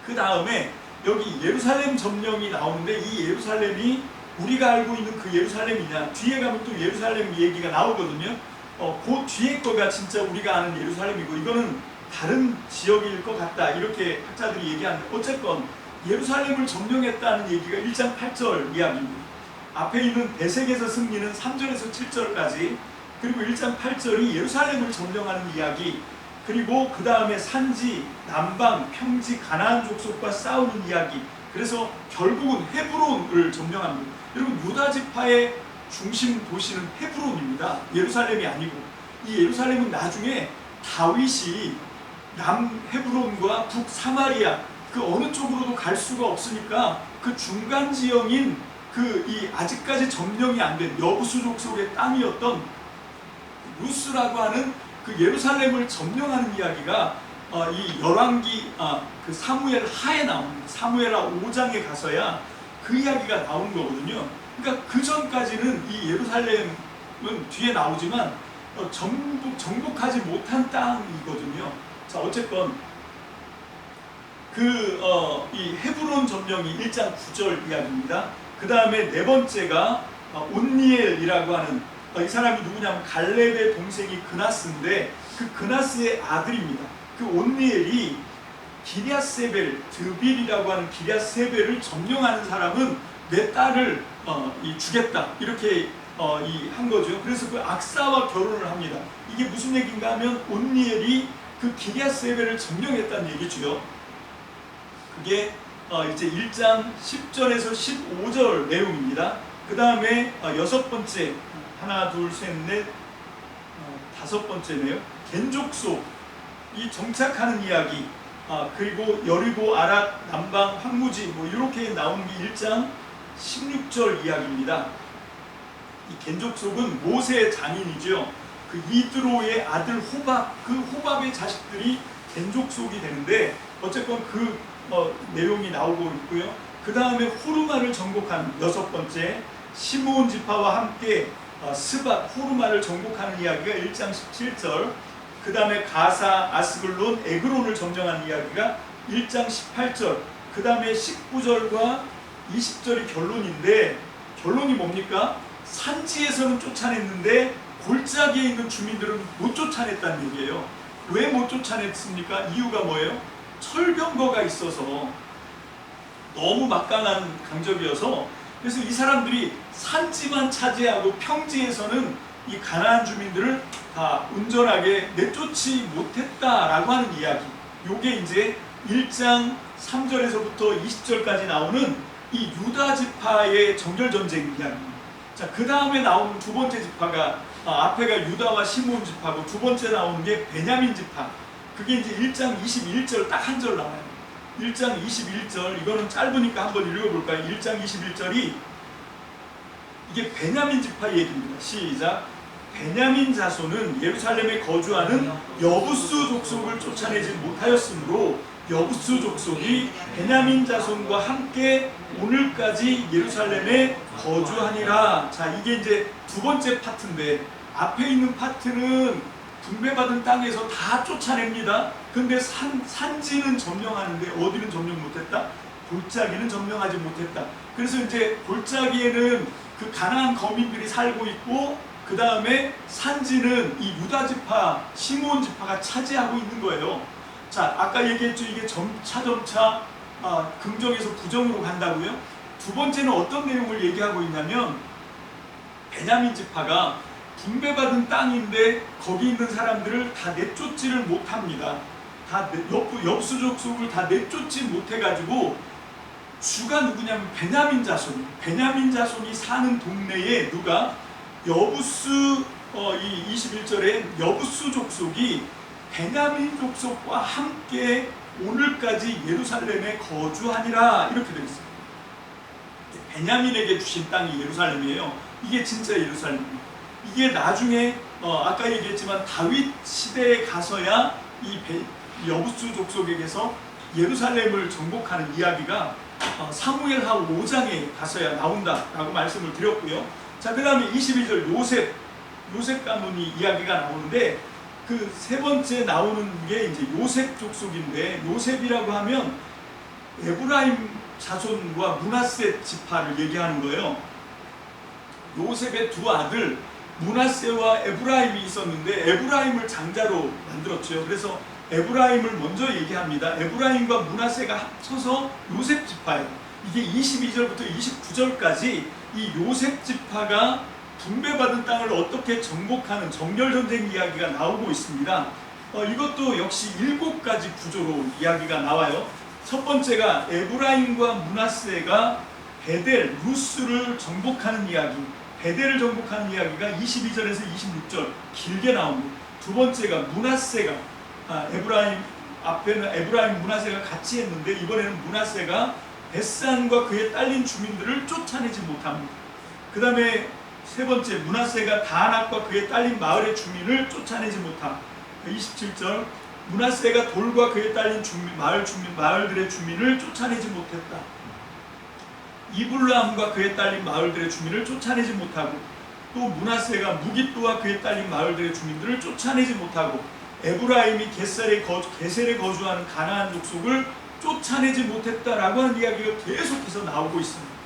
Speaker 1: 그 다음에 여기 예루살렘 점령이 나오는데 이 예루살렘이 우리가 알고 있는 그 예루살렘이냐, 뒤에 가면 또 예루살렘 얘기가 나오거든요. 그 뒤에 거가 진짜 우리가 아는 예루살렘이고 이거는 다른 지역일 것 같다, 이렇게 학자들이 얘기하는데 어쨌건 예루살렘을 점령했다는 얘기가 1장 8절 이야기입니다. 앞에 있는 베색에서 승리는 3절에서 7절까지, 그리고 1장 8절이 예루살렘을 점령하는 이야기, 그리고 그 다음에 산지, 남방, 평지, 가나안 족속과 싸우는 이야기. 그래서 결국은 헤브론을 점령합니다. 여러분 유다 지파의 중심 도시는 헤브론입니다. 예루살렘이 아니고. 이 예루살렘은 나중에 다윗이 남 헤브론과 북 사마리아 그 어느 쪽으로도 갈 수가 없으니까 그 중간 지형인 이 아직까지 점령이 안 된 여부수 족속의 땅이었던 루스라고 하는 그 예루살렘을 점령하는 이야기가 이 열왕기 그 사무엘 하에 나옵니다. 사무엘하 5장에 가서야 그 이야기가 나오는 거거든요. 그러니까 그 전까지는 이 예루살렘은 뒤에 나오지만 정복하지 못한 땅이거든요. 자, 어쨌건 이 헤브론 점령이 1장 9절 이야기입니다. 그 다음에 네 번째가 온니엘이라고 하는 이 사람이 누구냐면 갈렙의 동생이 그나스인데 그 그나스의 아들입니다. 그 온니엘이 기랴세벨, 드빌이라고 하는 기랴세벨을 점령하는 사람은 내 딸을 주겠다, 이렇게 한 거죠. 그래서 그 악사와 결혼을 합니다. 이게 무슨 얘기인가 하면 온니엘이 그 기랴세벨을 점령했다는 얘기죠. 그게 이제 1장 10절에서 15절 내용입니다. 그 다음에 여섯 번째, 하나, 둘, 셋, 넷, 다섯 번째네요. 겐족속, 이 정착하는 이야기, 그리고 여리고, 아랏, 남방, 황무지 뭐 이렇게 나오는 게 1장 16절 이야기입니다. 이 겐족속은 모세의 장인이죠. 그 이드로의 아들 호밥, 그 호밥의 자식들이 겐족속이 되는데 어쨌건 그 내용이 나오고 있고요. 그 다음에 호르마를 정복한 여섯 번째, 시므온 지파와 함께 스밧, 호르마를 정복하는 이야기가 1장 17절, 그 다음에 가사, 아스글론, 에그론을 점령한 이야기가 1장 18절, 그 다음에 19절과 20절이 결론인데 결론이 뭡니까? 산지에서는 쫓아냈는데 골짜기에 있는 주민들은 못 쫓아냈다는 얘기예요. 왜 못 쫓아냈습니까? 이유가 뭐예요? 철병거가 있어서 너무 막강한 강적이어서, 그래서 이 사람들이 산지만 차지하고 평지에서는 이 가나안 주민들을 다 온전하게 내쫓지 못했다라고 하는 이야기. 요게 이제 1장 3절에서부터 20절까지 나오는 이 유다 지파의 정결 전쟁 이야기입니다. 자, 그 다음에 나오는 두 번째 지파가 앞에가 유다와 시므온 지파고 두 번째 나오는 게 베냐민 지파. 그게 이제 1장 21절 딱 한 절 나와요. 1장 21절 이거는 짧으니까 한번 읽어볼까요? 1장 21절이 이게 베냐민 지파 얘기입니다. 시작. 베냐민 자손은 예루살렘에 거주하는 여부수 족속을 쫓아내지 못하였으므로 여부수 족속이 베냐민 자손과 함께 오늘까지 예루살렘에 거주하니라. 자, 이게 이제 두 번째 파트인데 앞에 있는 파트는 분배받은 땅에서 다 쫓아냅니다. 근데 산지는 점령하는데 어디는 점령 못했다? 골짜기는 점령하지 못했다. 그래서 이제 골짜기에는 그 가나안 거민들이 살고 있고 그 다음에 산지는 이 유다 지파, 시므온 지파가 차지하고 있는 거예요. 자, 아까 얘기했죠. 이게 점차 긍정에서 부정으로 간다고요. 두 번째는 어떤 내용을 얘기하고 있냐면 베냐민 지파가 분배받은 땅인데 거기 있는 사람들을 다 내쫓지를 못합니다. 다 여부수 족속을 다 내쫓지 못해가지고 주가 누구냐면 베냐민 자손. 베냐민 자손이 사는 동네에 누가 여부수 이 21절에 여부수 족속이 베냐민 족속과 함께 오늘까지 예루살렘에 거주하니라 이렇게 되어 있습니다. 베냐민에게 주신 땅이 예루살렘이에요. 이게 진짜 예루살렘입니다. 이게 나중에 아까 얘기했지만 다윗 시대에 가서야 이 여부수 족속에게서 예루살렘을 정복하는 이야기가 사무엘하 5장에 가서야 나온다라고 말씀을 드렸고요. 자, 그 다음에 22절 요셉 가문이 이야기가 나오는데 그 세 번째 나오는 게 이제 요셉 족속인데 요셉이라고 하면 에브라임 자손과 므낫세 지파를 얘기하는 거예요. 요셉의 두 아들 므낫세와 에브라임이 있었는데 에브라임을 장자로 만들었죠. 그래서 에브라임을 먼저 얘기합니다. 에브라임과 므낫세가 합쳐서 요셉 지파예요. 이게 22절부터 29절까지 이 요셉 지파가 분배받은 땅을 어떻게 정복하는 정결전쟁 이야기가 나오고 있습니다. 이것도 역시 7가지 구조로 이야기가 나와요. 첫 번째가 에브라임과 므낫세가 베델, 루스를 정복하는 이야기. 베델을 정복하는 이야기가 22절에서 26절 길게 나옵니다. 두 번째가 므낫세가 앞에는 에브라임, 므낫세가 같이 했는데 이번에는 므낫세가 벳산과 그에 딸린 주민들을 쫓아내지 못합니다. 그 다음에 세 번째, 므낫세가 다낙과 그에 딸린 마을의 주민을 쫓아내지 못함. 27절, 므낫세가 돌과 그에 딸린 마을들의 주민을 쫓아내지 못했다. 이블람과 그에 딸린 마을들의 주민을 쫓아내지 못하고, 또 므낫세가 무깃도와 그에 딸린 마을들의 주민들을 쫓아내지 못하고, 에브라임이 게셀에 거주하는 가나안 족속을 쫓아내지 못했다라고 하는 이야기가 계속해서 나오고 있습니다.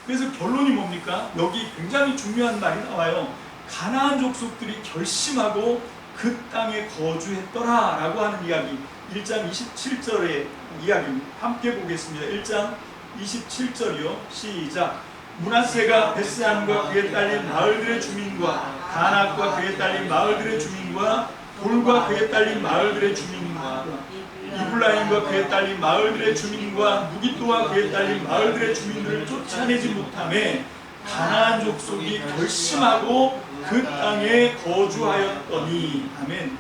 Speaker 1: 그래서 결론이 뭡니까? 여기 굉장히 중요한 말이 나와요. 가나안 족속들이 결심하고 그 땅에 거주했더라 라고 하는 이야기. 1장 27절의 이야기입니다. 함께 보겠습니다. 1장 27절이요. 시작. 므낫세가 벳세안과 그에 딸린 마을들의 주민과 다낙과 그에 딸린 마을들의 주민과 돌과 그에 딸린 마을들의 주민과 이블라임과 그에 딸린 마을들의 주민과 무깃도와 그에 딸린 마을들의 주민들을 쫓아내지 못하며 가나안 족속이 결심하고 그 땅에 거주하였더니. 아멘.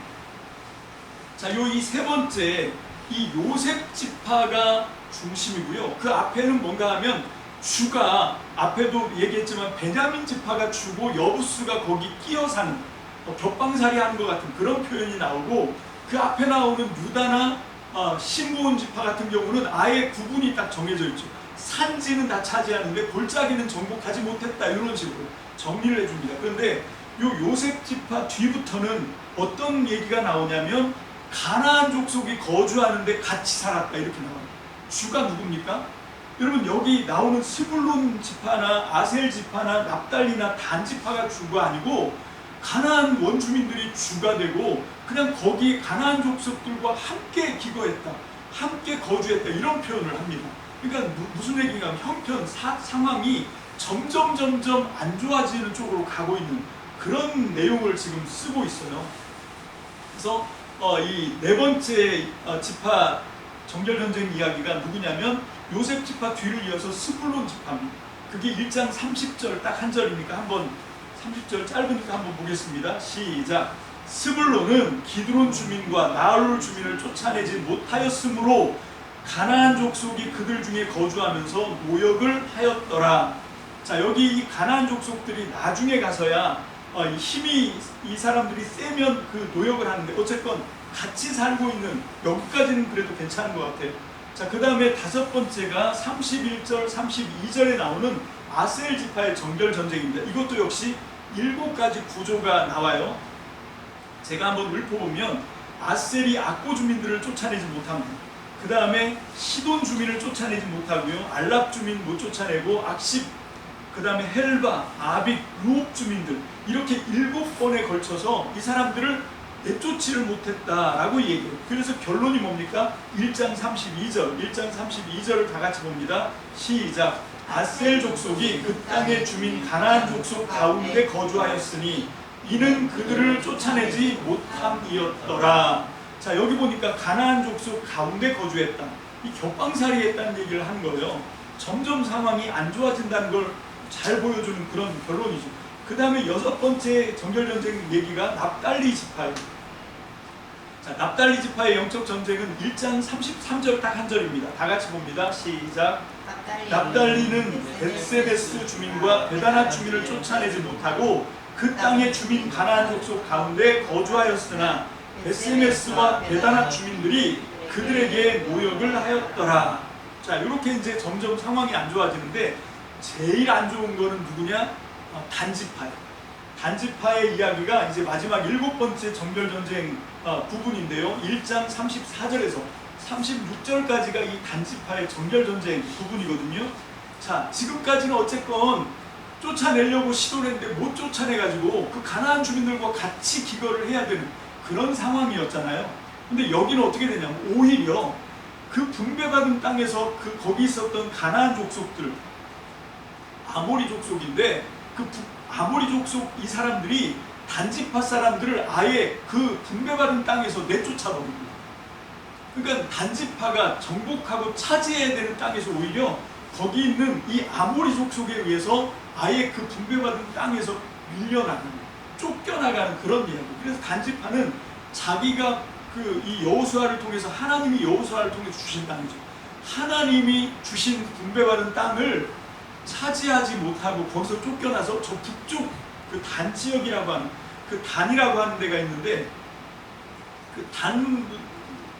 Speaker 1: 자, 이 세 번째 이 요셉 지파가 중심이고요. 그 앞에는 뭔가 하면 주가 앞에도 얘기했지만 베냐민 지파가 주고 여부수가 거기 끼어 사는 겹방살이 하는 것 같은 그런 표현이 나오고, 그 앞에 나오는 유다나 시므온 지파 같은 경우는 아예 구분이 딱 정해져 있죠. 산지는 다 차지하는데 골짜기는 정복하지 못했다 이런 식으로 정리를 해줍니다. 그런데 요셉 지파 뒤부터는 어떤 얘기가 나오냐면 가나안 족속이 거주하는데 같이 살았다 이렇게 나와요. 주가 누굽니까? 여러분, 여기 나오는 스불론 지파나 아셀 지파나 납달리나 단 지파가 주가 아니고 가나안 원주민들이 주가 되고 그냥 거기 가나안 족속들과 함께 기거했다, 함께 거주했다 이런 표현을 합니다. 그러니까 무슨 얘기인가 하면 형편 상황이 점점 안 좋아지는 쪽으로 가고 있는 그런 내용을 지금 쓰고 있어요. 그래서 이 네 번째 지파 정결 전쟁 이야기가 누구냐면 요셉 지파 뒤를 이어서 스불론 지파입니다. 그게 1장 30절 딱 한 절이니까 한번 30절 짧으니까 한번 보겠습니다. 시작. 스불론은 기드론 주민과 나홀 주민을 쫓아내지 못하였으므로 가나안 족속이 그들 중에 거주하면서 노역을 하였더라. 자, 여기 이 가나안 족속들이 나중에 가서야 힘이 이 사람들이 세면 그 노역을 하는데 어쨌건 같이 살고 있는 여기까지는 그래도 괜찮은 것 같아요. 자, 그 다음에 다섯 번째가 31절 32절에 나오는 아셀 지파의 정결 전쟁입니다. 이것도 역시 7가지 구조가 나와요. 제가 한번 읊어보면 아셀이 악고 주민들을 쫓아내지 못합니다. 그 다음에 시돈 주민을 쫓아내지 못하고요, 알랍 주민 못 쫓아내고 악십, 그 다음에 헬바, 아빅, 루옥 주민들, 이렇게 7번에 걸쳐서 이 사람들을 내쫓지를 못했다라고 얘기해요. 그래서 결론이 뭡니까? 1장 32절을 다 같이 봅니다. 시작. 아셀 족속이 그 땅의 주민 가나안 족속 가운데 거주하였으니 이는 그들을 쫓아내지 못함이었더라. 자, 여기 보니까 가나안 족속 가운데 거주했다. 이 격방살이 했다는 얘기를 하는 거예요. 점점 상황이 안 좋아진다는 걸 잘 보여주는 그런 결론이죠. 그 다음에 여섯 번째 정결전쟁 얘기가 납달리 지파예요. 자, 납달리 지파의 영적 전쟁은 1장 33절 딱 한 절입니다. 다 같이 봅니다. 시작. 납달리는 벳세메스 주민과 베다나 주민을 쫓아내지 못하고 그 땅의 주민 가나안 족속 가운데 거주하였으나 벳세메스와 베다나 주민들이 그들에게 모욕을 하였더라. 자, 이렇게 이제 점점 상황이 안 좋아지는데 제일 안 좋은 거는 누구냐? 단지파예요. 단지파의 이야기가 이제 마지막 7번째 정결전쟁 부분인데요. 1장 34절에서 36절까지가 이 단지파의 정결전쟁 부분이거든요. 자, 지금까지는 어쨌건 쫓아내려고 시도를 했는데 못 쫓아내가지고 그 가나안 주민들과 같이 기거를 해야 되는 그런 상황이었잖아요. 근데 여기는 어떻게 되냐면 오히려 그 분배받은 땅에서 거기 있었던 가나안 족속들, 아모리 족속인데 그 아모리 족속 이 사람들이 단지파 사람들을 아예 그 분배받은 땅에서 내쫓아버립니다. 그러니까 단지파가 정복하고 차지해야 되는 땅에서 오히려 거기 있는 이 아모리 족속에 의해서 아예 그 분배받은 땅에서 밀려나가는, 쫓겨나가는 그런 이야기. 그래서 단지파는 자기가 이 여호수아를 통해서, 하나님이 여호수아를 통해서 주신 땅이죠. 하나님이 주신 분배받은 땅을 차지하지 못하고 거기서 쫓겨나서 저 북쪽 그 단 지역이라고 하는, 그 단이라고 하는 데가 있는데 그 단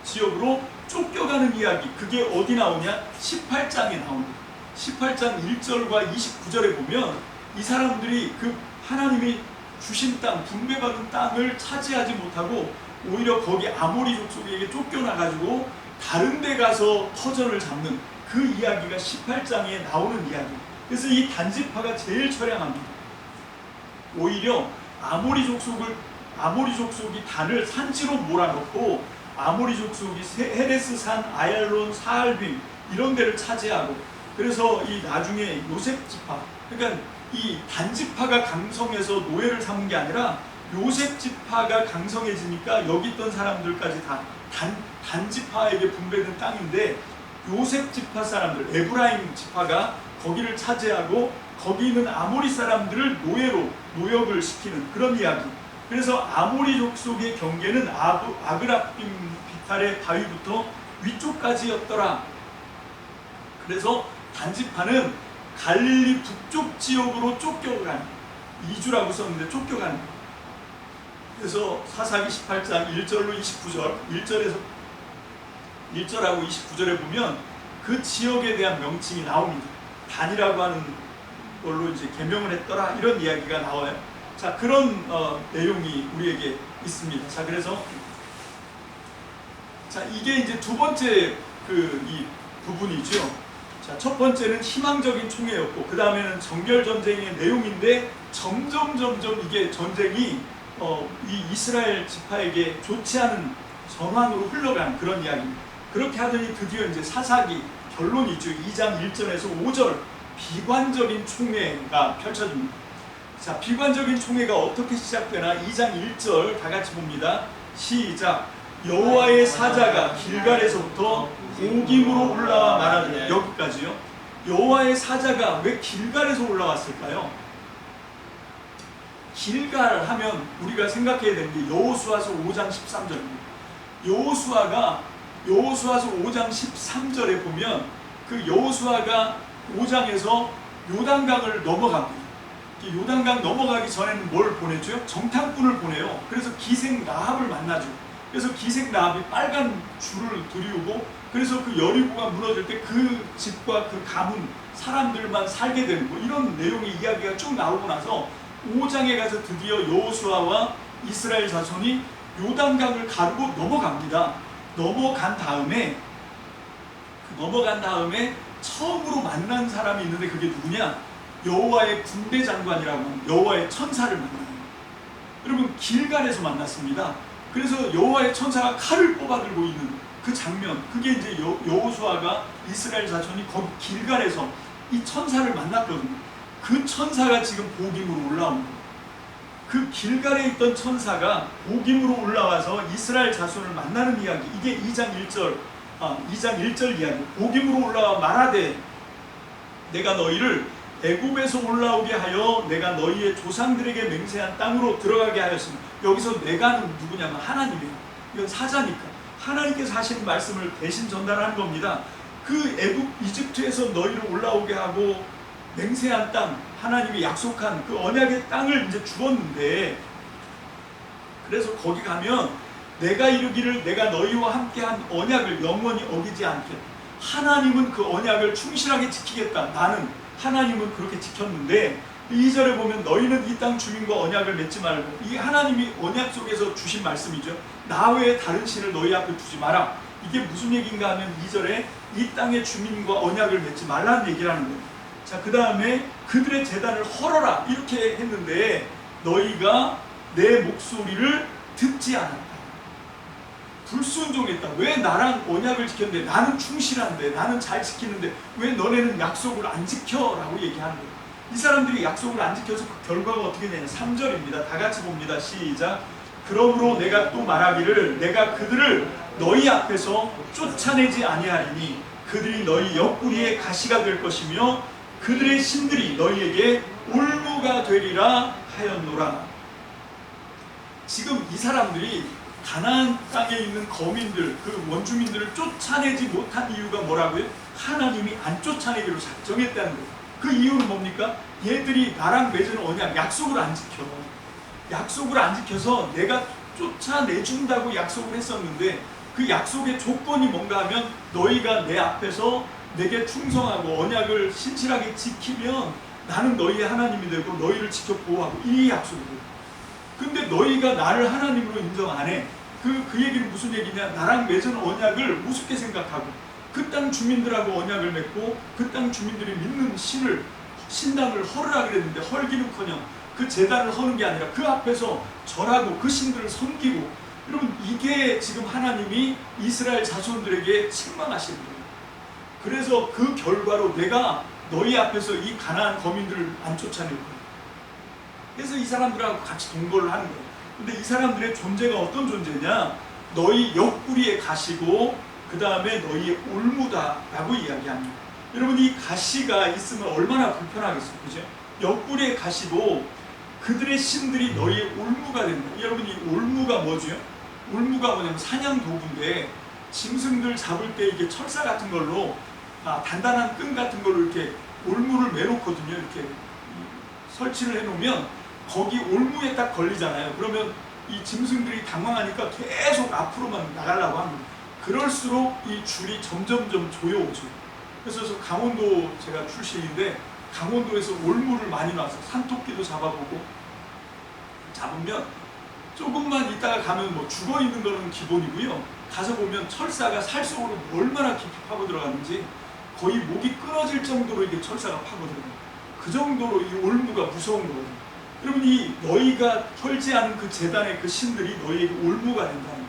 Speaker 1: 지역으로 쫓겨가는 이야기, 그게 어디 나오냐? 18장에 나옵니다. 18장 1절과 29절에 보면 이 사람들이 그 하나님이 주신 땅, 분배받은 땅을 차지하지 못하고 오히려 거기 아모리 족속에게 쫓겨나가지고 다른 데 가서 터전을 잡는 그 이야기가 18장에 나오는 이야기. 그래서 이 단지파가 제일 처량합니다. 오히려 아모리 족속이 단을 산지로 몰아넣고 아모리 족속이 헤레스산, 아얄론, 사알빔 이런 데를 차지하고, 그래서 이 나중에 요셉 지파, 그러니까 이 단지파가 강성해서 노예를 삼은 게 아니라 요셉 지파가 강성해지니까 여기 있던 사람들까지 다 단지파에게 분배된 땅인데, 요셉 지파 사람들, 에브라임 지파가 거기를 차지하고 거기 있는 아모리 사람들을 노역을 시키는 그런 이야기. 그래서 아모리 족속의 경계는 아그라빔 비탈의 바위부터 위쪽까지였더라. 그래서 단지파는 갈릴리 북쪽 지역으로 쫓겨가는, 이주라고 썼는데 쫓겨가는. 그래서 사사기 18장 1절로 29절, 1절하고 29절에 보면 그 지역에 대한 명칭이 나옵니다. 단이라고 하는 걸로 이제 개명을 했더라, 이런 이야기가 나와요. 자, 그런 내용이 우리에게 있습니다. 자, 그래서 이게 이제 두 번째 이 부분이죠. 자, 첫 번째는 희망적인 총회였고, 그 다음에는 정결 전쟁의 내용인데 점점 이게 전쟁이 이 이스라엘 지파에게 좋지 않은 전환으로 흘러가는 그런 이야기입니다. 그렇게 하더니 드디어 이제 사사기 결론이죠. 2장 1절에서 5절 비관적인 총회가 펼쳐집니다. 자, 비관적인 총회가 어떻게 시작되나 2장 1절 다 같이 봅니다. 시작. 여호와의 사자가 길갈에서부터 오김으로 올라와 말하되, 여기까지요. 여호와의 사자가 왜 길갈에서 올라왔을까요? 길갈 하면 우리가 생각해야 되는 게 여호수아서 5장 13절입니다. 여호수아서 5장 13절에 보면 그 여호수아가 5장에서 요단강을 넘어갑니다. 요단강 넘어가기 전에는 뭘 보내죠? 정탐꾼을 보내요. 그래서 기생 라합을 만나죠. 그래서 기생 라합이 빨간 줄을 들이우고, 그래서 그 여리고가 무너질 때 그 집과 그 가문 사람들만 살게 되는 거, 이런 내용의 이야기가 쭉 나오고 나서 5장에 가서 드디어 여호수아와 이스라엘 자손이 요단강을 가르고 넘어갑니다. 넘어간 다음에 처음으로 만난 사람이 있는데 그게 누구냐? 여호와의 군대 장관이라고 하는 여호와의 천사를 만나요. 여러분, 길갈에서 만났습니다. 그래서 여호와의 천사가 칼을 뽑아들고 있는 그 장면, 그게 이제 여호수아가 이스라엘 자손이 거기 길갈에서 이 천사를 만났거든요. 그 천사가 지금 복임으로 올라온 거예요. 그 길갈에 있던 천사가 복임으로 올라와서 이스라엘 자손을 만나는 이야기, 이게 2장 1절 이야기. 복임으로 올라와 말하되, 내가 너희를 애굽에서 올라오게 하여 내가 너희의 조상들에게 맹세한 땅으로 들어가게 하였습니다. 여기서 내가는 누구냐면 하나님이에요. 이건 사자니까 하나님께서 하신 말씀을 대신 전달하는 겁니다. 그 애굽 이집트에서 너희를 올라오게 하고 맹세한 땅, 하나님이 약속한 그 언약의 땅을 이제 주었는데, 그래서 거기 가면 내가 이르기를 내가 너희와 함께한 언약을 영원히 어기지 않겠다. 하나님은 그 언약을 충실하게 지키겠다. 나는 하나님은 그렇게 지켰는데, 2절에 보면 너희는 이 땅 주민과 언약을 맺지 말고, 이 하나님이 언약 속에서 주신 말씀이죠. 나 외에 다른 신을 너희 앞에 두지 마라. 이게 무슨 얘기인가 하면 2절에 이 땅의 주민과 언약을 맺지 말라는 얘기를 하는 거예요. 자, 그 다음에 그들의 제단을 헐어라 이렇게 했는데 너희가 내 목소리를 듣지 않았다. 불순종했다. 왜 나랑 언약을 지켰는데, 나는 충실한데, 나는 잘 지키는데 왜 너네는 약속을 안 지켜? 라고 얘기하는 거예요. 이 사람들이 약속을 안 지켜서 그 결과가 어떻게 되냐. 3절입니다. 다 같이 봅니다. 시작. 그러므로 내가 또 말하기를 내가 그들을 너희 앞에서 쫓아내지 아니하리니 그들이 너희 옆구리에 가시가 될 것이며 그들의 신들이 너희에게 올무가 되리라 하였노라. 지금 이 사람들이 가나안 땅에 있는 거민들, 그 원주민들을 쫓아내지 못한 이유가 뭐라고요? 하나님이 안 쫓아내기로 작정했다는 거예요. 그 이유는 뭡니까? 얘들이 나랑 맺은 언약, 약속을 안 지켜. 약속을 안 지켜서 내가 쫓아내준다고 약속을 했었는데, 그 약속의 조건이 뭔가 하면 너희가 내 앞에서 내게 충성하고 언약을 신실하게 지키면 나는 너희의 하나님이 되고 너희를 지켜 보호하고, 이 약속이에요. 근데 너희가 나를 하나님으로 인정 안 해. 그 얘기는 무슨 얘기냐? 나랑 맺은 언약을 우습게 생각하고 그 땅 주민들하고 언약을 맺고 그 땅 주민들이 믿는 신당을 헐으라 그랬는데 헐기는커녕 그 제단을 허는 게 아니라 그 앞에서 절하고 그 신들을 섬기고. 여러분, 이게 지금 하나님이 이스라엘 자손들에게 책망하시는 거예요. 그래서 그 결과로 내가 너희 앞에서 이 가나안 거민들을 안 쫓아낼 거예요. 그래서 이 사람들하고 같이 동거를 하는 거예요. 근데 이 사람들의 존재가 어떤 존재냐? 너희 옆구리에 가시고 그 다음에 너희의 올무다라고 이야기합니다. 여러분, 이 가시가 있으면 얼마나 불편하겠어요, 그죠? 옆구리에 가시고 그들의 신들이 너희의 올무가 된다. 여러분, 이 올무가 뭐죠? 올무가 뭐냐면 사냥 도구인데, 짐승들 잡을 때 이게 철사 같은 걸로 단단한 끈 같은 걸로 이렇게 올무를 매놓거든요. 이렇게 설치를 해놓으면 거기 올무에 딱 걸리잖아요. 그러면 이 짐승들이 당황하니까 계속 앞으로만 나가려고 합니다. 그럴수록 이 줄이 점점점 조여오죠. 그래서 강원도 제가 출신인데 강원도에서 올무를 많이 놔서 산토끼도 잡아보고, 잡으면 조금만 있다가 가면 뭐 죽어 있는 거는 기본이고요. 가서 보면 철사가 살 속으로 얼마나 깊이 파고 들어가는지 거의 목이 끊어질 정도로 이게 철사가 파고 들어가요. 그 정도로 이 올무가 무서운 거거든요. 여러분, 이 너희가 헐지하는 그 제단의 그 신들이 너희에게 올무가 된다는 거예요.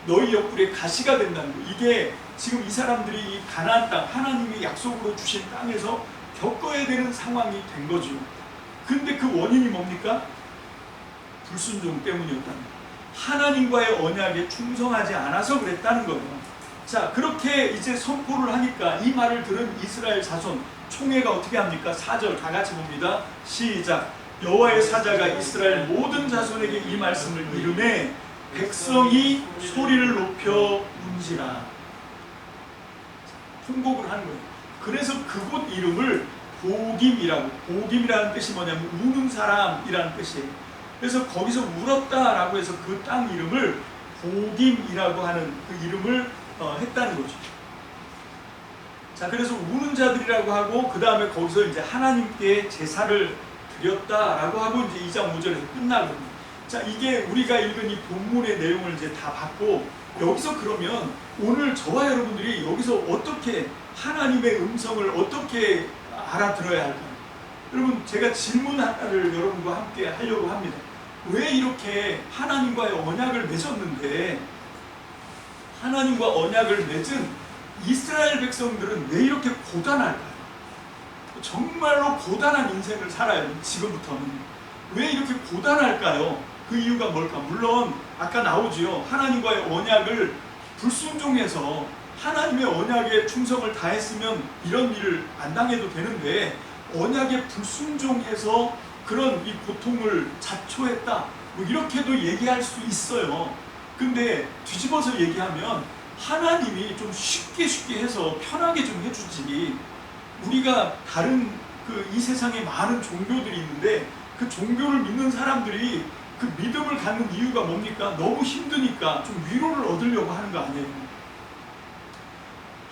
Speaker 1: 너희 옆구리에 가시가 된다는 거예요. 이게 지금 이 사람들이 이 가나안 땅, 하나님이 약속으로 주신 땅에서 겪어야 되는 상황이 된 거죠. 근데 그 원인이 뭡니까? 불순종 때문이었다는 거예요. 하나님과의 언약에 충성하지 않아서 그랬다는 거예요. 자, 그렇게 이제 선포를 하니까 이 말을 들은 이스라엘 자손 총회가 어떻게 합니까? 4절 다 같이 봅니다. 시작. 여호와의 사자가 이스라엘 모든 자손에게 이 말씀을 이르매 백성이 소리를 높여 운지라. 통곡을 하는 거예요. 그래서 그곳 이름을 보김이라고, 보김이라는 뜻이 뭐냐면 우는 사람이라는 뜻이에요. 그래서 거기서 울었다라고 해서 그 땅 이름을 보김이라고 하는 그 이름을 했다는 거죠. 자, 그래서 우는 자들이라고 하고 그 다음에 거기서 이제 하나님께 제사를 드렸다라고 하고 이제 2장 5절에서 끝나거든요. 자, 이게 우리가 읽은 이 본문의 내용을 이제 다 봤고, 여기서 그러면 오늘 저와 여러분들이 여기서 어떻게 하나님의 음성을 어떻게 알아들어야 할까요? 여러분, 제가 질문 하나를 여러분과 함께 하려고 합니다. 왜 이렇게 하나님과의 언약을 맺었는데 하나님과 언약을 맺은 이스라엘 백성들은 왜 이렇게 고단할까요? 정말로 고단한 인생을 살아요. 지금부터는. 왜 이렇게 고단할까요? 그 이유가 뭘까? 물론 아까 나오지요. 하나님과의 언약을 불순종해서 하나님의 언약에 충성을 다했으면 이런 일을 안 당해도 되는데 언약에 불순종해서 그런 이 고통을 자초했다, 뭐 이렇게도 얘기할 수 있어요. 근데 뒤집어서 얘기하면 하나님이 좀 쉽게 해서 편하게 좀 해주지, 우리가 다른 이 세상에 많은 종교들이 있는데 그 종교를 믿는 사람들이 그 믿음을 갖는 이유가 뭡니까? 너무 힘드니까 좀 위로를 얻으려고 하는 거 아니에요.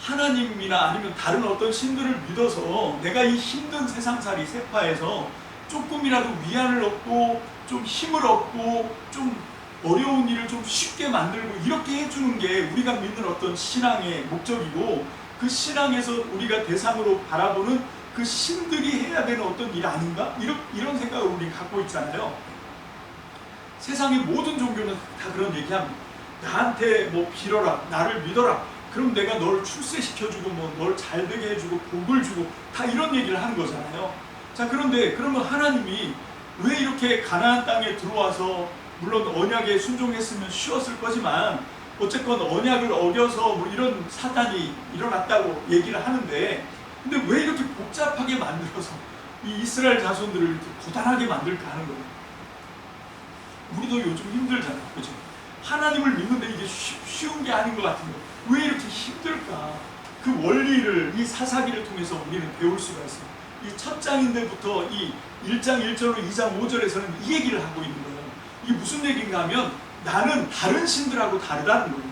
Speaker 1: 하나님이나 아니면 다른 어떤 신들을 믿어서 내가 이 힘든 세상살이 세파에서 조금이라도 위안을 얻고 좀 힘을 얻고 좀 어려운 일을 좀 쉽게 만들고 이렇게 해주는 게 우리가 믿는 어떤 신앙의 목적이고, 그 신앙에서 우리가 대상으로 바라보는 그 신들이 해야 되는 어떤 일 아닌가? 이런 생각을 우리 갖고 있잖아요. 세상의 모든 종교는 다 그런 얘기합니다. 나한테 뭐 빌어라, 나를 믿어라, 그럼 내가 널 출세시켜주고 뭐 널 잘되게 해주고 복을 주고 다 이런 얘기를 하는 거잖아요. 자, 그런데 그러면 하나님이 왜 이렇게 가나안 땅에 들어와서, 물론 언약에 순종했으면 쉬웠을 거지만 어쨌건 언약을 어겨서 뭐 이런 사단이 일어났다고 얘기를 하는데, 근데 왜 이렇게 복잡하게 만들어서 이 이스라엘 자손들을 이렇게 고단하게 만들까 하는 거예요. 우리도 요즘 힘들잖아요, 그죠? 하나님을 믿는데 이게 쉬운 게 아닌 것 같은 거예요. 왜 이렇게 힘들까? 그 원리를 이 사사기를 통해서 우리는 배울 수가 있어요. 이 첫 장인데부터 이 1장 1절로 2장 5절에서는 이 얘기를 하고 있는 거예요. 이게 무슨 얘기인가 하면 나는 다른 신들하고 다르다는 거예요.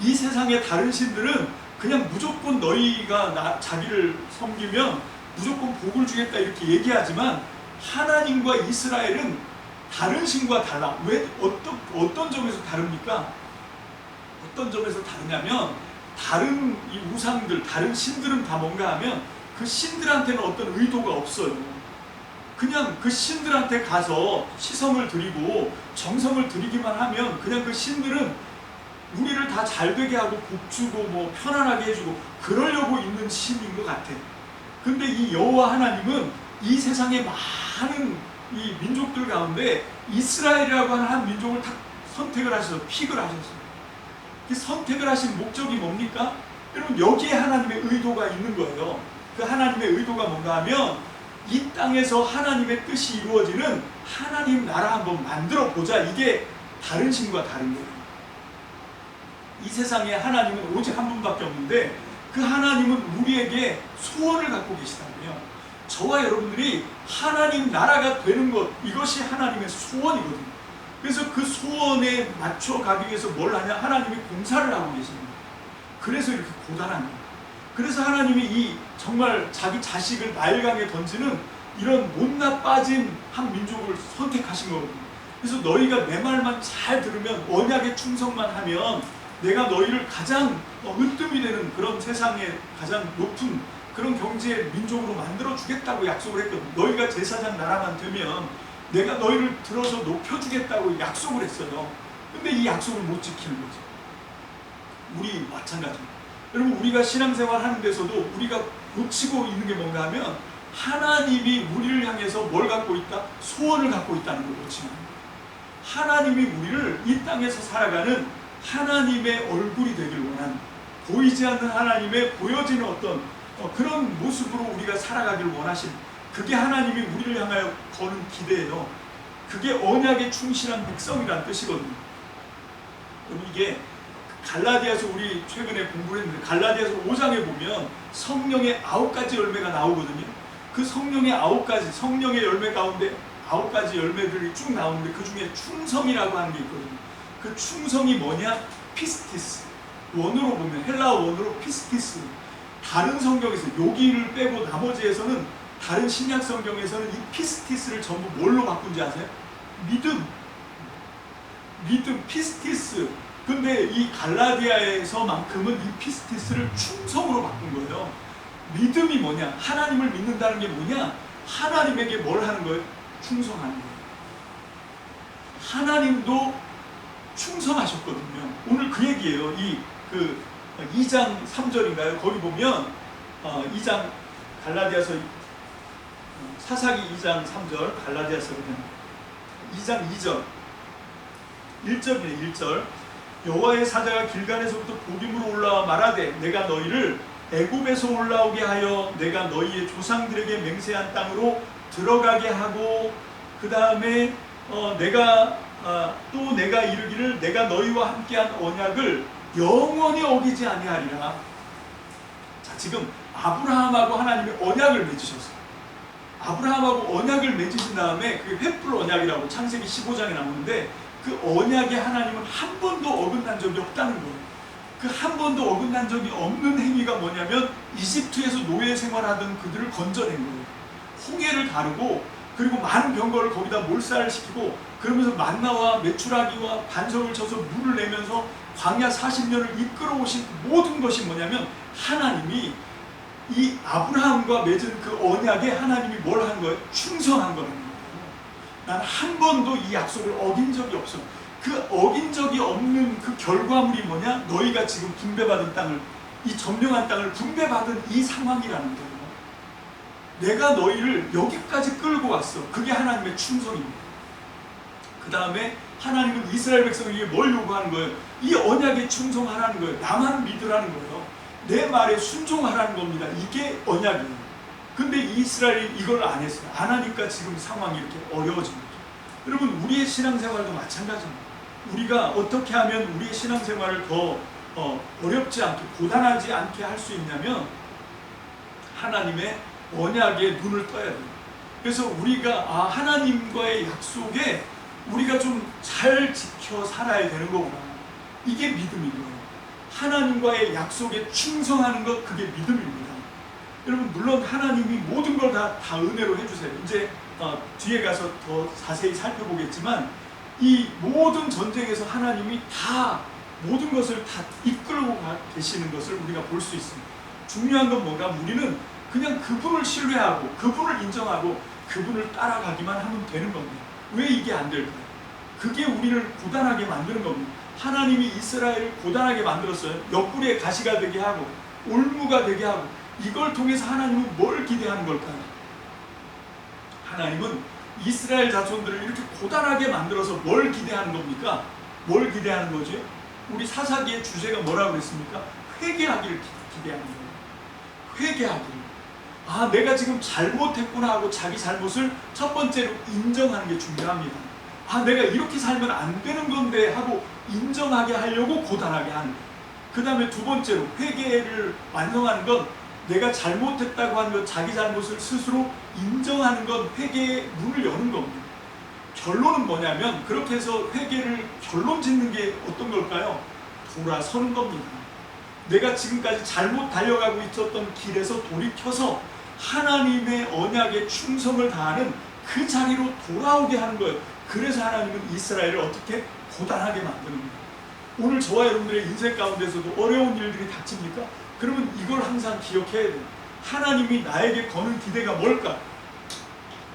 Speaker 1: 이 세상의 다른 신들은 그냥 무조건 너희가 자기를 섬기면 무조건 복을 주겠다 이렇게 얘기하지만 하나님과 이스라엘은 다른 신과 달라. 왜? 어떤 점에서 다릅니까? 어떤 점에서 다르냐면, 다른 이 우상들, 다른 신들은 다 뭔가 하면 그 신들한테는 어떤 의도가 없어요. 그냥 그 신들한테 가서 시성을 드리고 정성을 드리기만 하면 그냥 그 신들은 우리를 다 잘되게 하고 복주고 뭐 편안하게 해주고 그러려고 있는 신인 것 같아. 근데 이 여호와 하나님은 이 세상의 많은 이 민족들 가운데 이스라엘이라고 하는 한 민족을 딱 선택을 하셔서 픽을 하셨어요. 그 선택을 하신 목적이 뭡니까? 여러분, 여기에 하나님의 의도가 있는 거예요. 그 하나님의 의도가 뭔가 하면 이 땅에서 하나님의 뜻이 이루어지는 하나님 나라 한번 만들어 보자. 이게 다른 신과 다른 거예요. 이 세상에 하나님은 오직 한 분밖에 없는데 그 하나님은 우리에게 소원을 갖고 계시다고요. 저와 여러분들이 하나님 나라가 되는 것, 이것이 하나님의 소원이거든요. 그래서 그 소원에 맞춰 가기 위해서 뭘 하냐? 하나님이 공사를 하고 계십니다. 그래서 이렇게 고단한 거예요. 그래서 하나님이 이 정말 자기 자식을 나일강에 던지는 이런 못나 빠진 한 민족을 선택하신 거거든요. 그래서 너희가 내 말만 잘 들으면, 언약에 충성만 하면 내가 너희를 가장 으뜸이 되는 그런 세상의 가장 높은 그런 경제의 민족으로 만들어 주겠다고 약속을 했거든요. 너희가 제사장 나라만 되면 내가 너희를 들어서 높여주겠다고 약속을 했어요. 근데 이 약속을 못 지키는 거죠. 우리 마찬가지입니다. 여러분, 우리가 신앙생활 하는 데서도 우리가 놓치고 있는 게 뭔가 하면 하나님이 우리를 향해서 뭘 갖고 있다? 소원을 갖고 있다는 걸 놓치는 거예요. 하나님이 우리를 이 땅에서 살아가는 하나님의 얼굴이 되길 원하는, 보이지 않는 하나님의 보여지는 어떤 그런 모습으로 우리가 살아가길 원하신, 그게 하나님이 우리를 향하여 거는 기대예요. 그게 언약에 충실한 백성이란 뜻이거든요. 그럼 이게 갈라디아서 우리 최근에 공부를 했는데 갈라디아서 5장에 보면 성령의 9가지 열매가 나오거든요. 그 성령의 9가지, 성령의 열매 가운데 9가지 열매들이 쭉 나오는데 그 중에 충성이라고 하는 게 있거든요. 그 충성이 뭐냐? 피스티스. 원어로 보면 헬라어 원어로 피스티스. 다른 성경에서 여기를 빼고 나머지에서는, 다른 신약 성경에서는 이 피스티스를 전부 뭘로 바꾼지 아세요? 믿음, 피스티스. 근데 이 갈라디아에서만큼은 이 피스티스를 충성으로 바꾼 거예요. 믿음이 뭐냐? 하나님을 믿는다는 게 뭐냐? 하나님에게 뭘 하는 거예요? 충성하는 거예요. 하나님도 충성하셨거든요. 오늘 그 얘기예요. 2장 3절인가요? 거기 보면 2장 갈라디아서, 사사기 2장 3절, 갈라디아서 그냥 2장 2절 1절이네. 1절. 여호와의 사자가 길갈에서부터 보김으로 올라와 말하되 내가 너희를 애굽에서 올라오게 하여 내가 너희의 조상들에게 맹세한 땅으로 들어가게 하고, 그 다음에 내가 이르기를 내가 너희와 함께한 언약을 영원히 어기지 아니하리라. 자, 지금 아브라함하고 하나님이 언약을 맺으셨어요. 아브라함하고 언약을 맺으신 다음에 그게 횃불 언약이라고 창세기 15장에 나오는데, 그 언약에 하나님은 한 번도 어긋난 적이 없다는 거예요. 그 한 번도 어긋난 적이 없는 행위가 뭐냐면 이집트에서 노예 생활하던 그들을 건져낸 거예요. 홍해를 가르고, 그리고 많은 병거를 거기다 몰살을 시키고, 그러면서 만나와 메추라기와 반석을 쳐서 물을 내면서 광야 40년을 이끌어 오신 그 모든 것이 뭐냐면 하나님이 이 아브라함과 맺은 그 언약에 하나님이 뭘 한 거예요? 충성한 거라는 거예요. 난 한 번도 이 약속을 어긴 적이 없어. 그 어긴 적이 없는 그 결과물이 뭐냐? 너희가 지금 분배받은 땅을, 이 점령한 땅을 분배받은 이 상황이라는 거예요. 내가 너희를 여기까지 끌고 왔어. 그게 하나님의 충성입니다. 그 다음에 하나님은 이스라엘 백성에게 뭘 요구하는 거예요? 이 언약에 충성하라는 거예요. 나만 믿으라는 거예요. 내 말에 순종하라는 겁니다. 이게 언약이에요. 근데 이스라엘이 이걸 안 했어요. 안 하니까 지금 상황이 이렇게 어려워진 거죠. 여러분, 우리의 신앙생활도 마찬가지입니다. 우리가 어떻게 하면 우리의 신앙생활을 더 어렵지 않게, 고단하지 않게 할 수 있냐면 하나님의 언약에 눈을 떠야 돼요. 그래서 우리가 하나님과의 약속에 우리가 좀 잘 지켜 살아야 되는 거구나. 이게 믿음인 거예요. 하나님과의 약속에 충성하는 것, 그게 믿음입니다. 여러분, 물론 하나님이 모든 걸 다 은혜로 해주세요. 이제 뒤에 가서 더 자세히 살펴보겠지만, 이 모든 전쟁에서 하나님이 다 모든 것을 다 이끌고 계시는 것을 우리가 볼 수 있습니다. 중요한 건 뭔가, 우리는 그냥 그분을 신뢰하고 그분을 인정하고 그분을 따라가기만 하면 되는 겁니다. 왜 이게 안 될까요? 그게 우리를 고단하게 만드는 겁니다. 하나님이 이스라엘을 고단하게 만들었어요. 옆구리에 가시가 되게 하고 올무가 되게 하고, 이걸 통해서 하나님은 뭘 기대하는 걸까요? 하나님은 이스라엘 자손들을 이렇게 고단하게 만들어서 뭘 기대하는 겁니까? 뭘 기대하는 거죠? 우리 사사기의 주제가 뭐라고 그랬습니까? 회개하기를 기대하는 거예요. 회개하기를. 내가 지금 잘못했구나 하고 자기 잘못을 첫 번째로 인정하는 게 중요합니다. 내가 이렇게 살면 안 되는 건데 하고 인정하게 하려고 고단하게 하는 거예요. 그 다음에 두 번째로 회개를 완성하는 건, 내가 잘못했다고 하는 것, 자기 잘못을 스스로 인정하는 건 회개의 문을 여는 겁니다. 결론은 뭐냐면, 그렇게 해서 회개를 결론 짓는 게 어떤 걸까요? 돌아서는 겁니다. 내가 지금까지 잘못 달려가고 있었던 길에서 돌이켜서 하나님의 언약에 충성을 다하는 그 자리로 돌아오게 하는 거예요. 그래서 하나님은 이스라엘을 어떻게 고단하게 만드는 거예요. 오늘 저와 여러분들의 인생 가운데서도 어려운 일들이 닥칩니까? 그러면 이걸 항상 기억해야 돼요. 하나님이 나에게 거는 기대가 뭘까?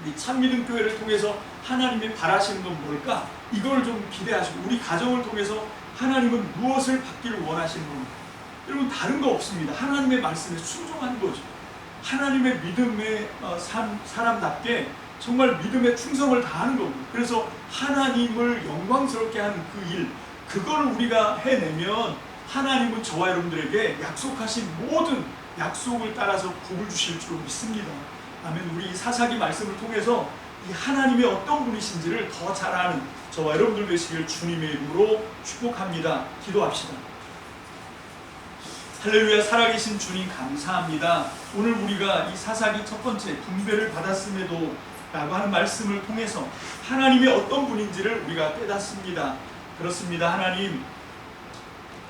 Speaker 1: 우리 참믿음 교회를 통해서 하나님이 바라시는 건 뭘까? 이걸 좀 기대하시고, 우리 가정을 통해서 하나님은 무엇을 받기를 원하시는 겁니다. 여러분, 다른 거 없습니다. 하나님의 말씀에 순종하는 거죠. 하나님의 믿음의 사람답게 정말 믿음의 충성을 다하는 거고, 그래서 하나님을 영광스럽게 하는 그 일, 그걸 우리가 해내면 하나님은 저와 여러분들에게 약속하신 모든 약속을 따라서 복을 주실 줄 믿습니다. 아멘. 우리 사사기 말씀을 통해서 이 하나님이 어떤 분이신지를 더 잘 아는 저와 여러분들 되시길 주님의 이름으로 축복합니다. 기도합시다. 할렐루야. 살아계신 주님 감사합니다. 오늘 우리가 이 사사기 첫 번째 분배를 받았음에도 라고 하는 말씀을 통해서 하나님이 어떤 분인지를 우리가 깨닫습니다. 그렇습니다. 하나님,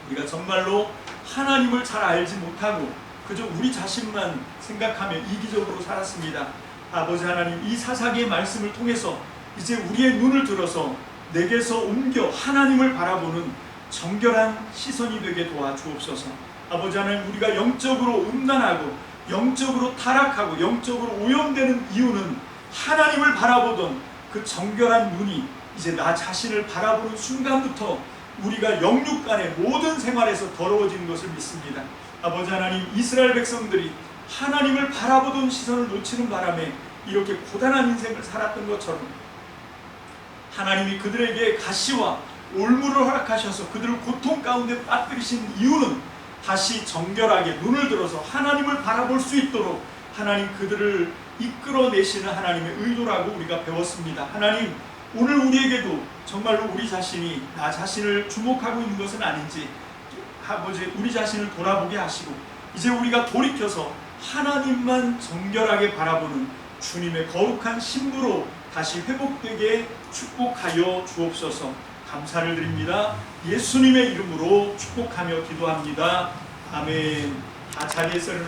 Speaker 1: 우리가 정말로 하나님을 잘 알지 못하고 그저 우리 자신만 생각하며 이기적으로 살았습니다. 아버지 하나님, 이 사사기의 말씀을 통해서 이제 우리의 눈을 들어서 내게서 옮겨 하나님을 바라보는 정결한 시선이 되게 도와주옵소서. 아버지 하나님, 우리가 영적으로 음란하고 영적으로 타락하고 영적으로 오염되는 이유는 하나님을 바라보던 그 정결한 눈이 이제 나 자신을 바라보는 순간부터 우리가 영육 간의 모든 생활에서 더러워지는 것을 믿습니다. 아버지 하나님, 이스라엘 백성들이 하나님을 바라보던 시선을 놓치는 바람에 이렇게 고단한 인생을 살았던 것처럼 하나님이 그들에게 가시와 올무를 허락하셔서 그들을 고통 가운데 빠뜨리신 이유는 다시 정결하게 눈을 들어서 하나님을 바라볼 수 있도록 하나님 그들을 이끌어내시는 하나님의 의도라고 우리가 배웠습니다. 하나님, 오늘 우리에게도 정말로 우리 자신이 나 자신을 주목하고 있는 것은 아닌지 아버지 우리 자신을 돌아보게 하시고 이제 우리가 돌이켜서 하나님만 정결하게 바라보는 주님의 거룩한 신부로 다시 회복되게 축복하여 주옵소서. 감사를 드립니다. 예수님의 이름으로 축복하며 기도합니다. 아멘. 다 자리에서 일어나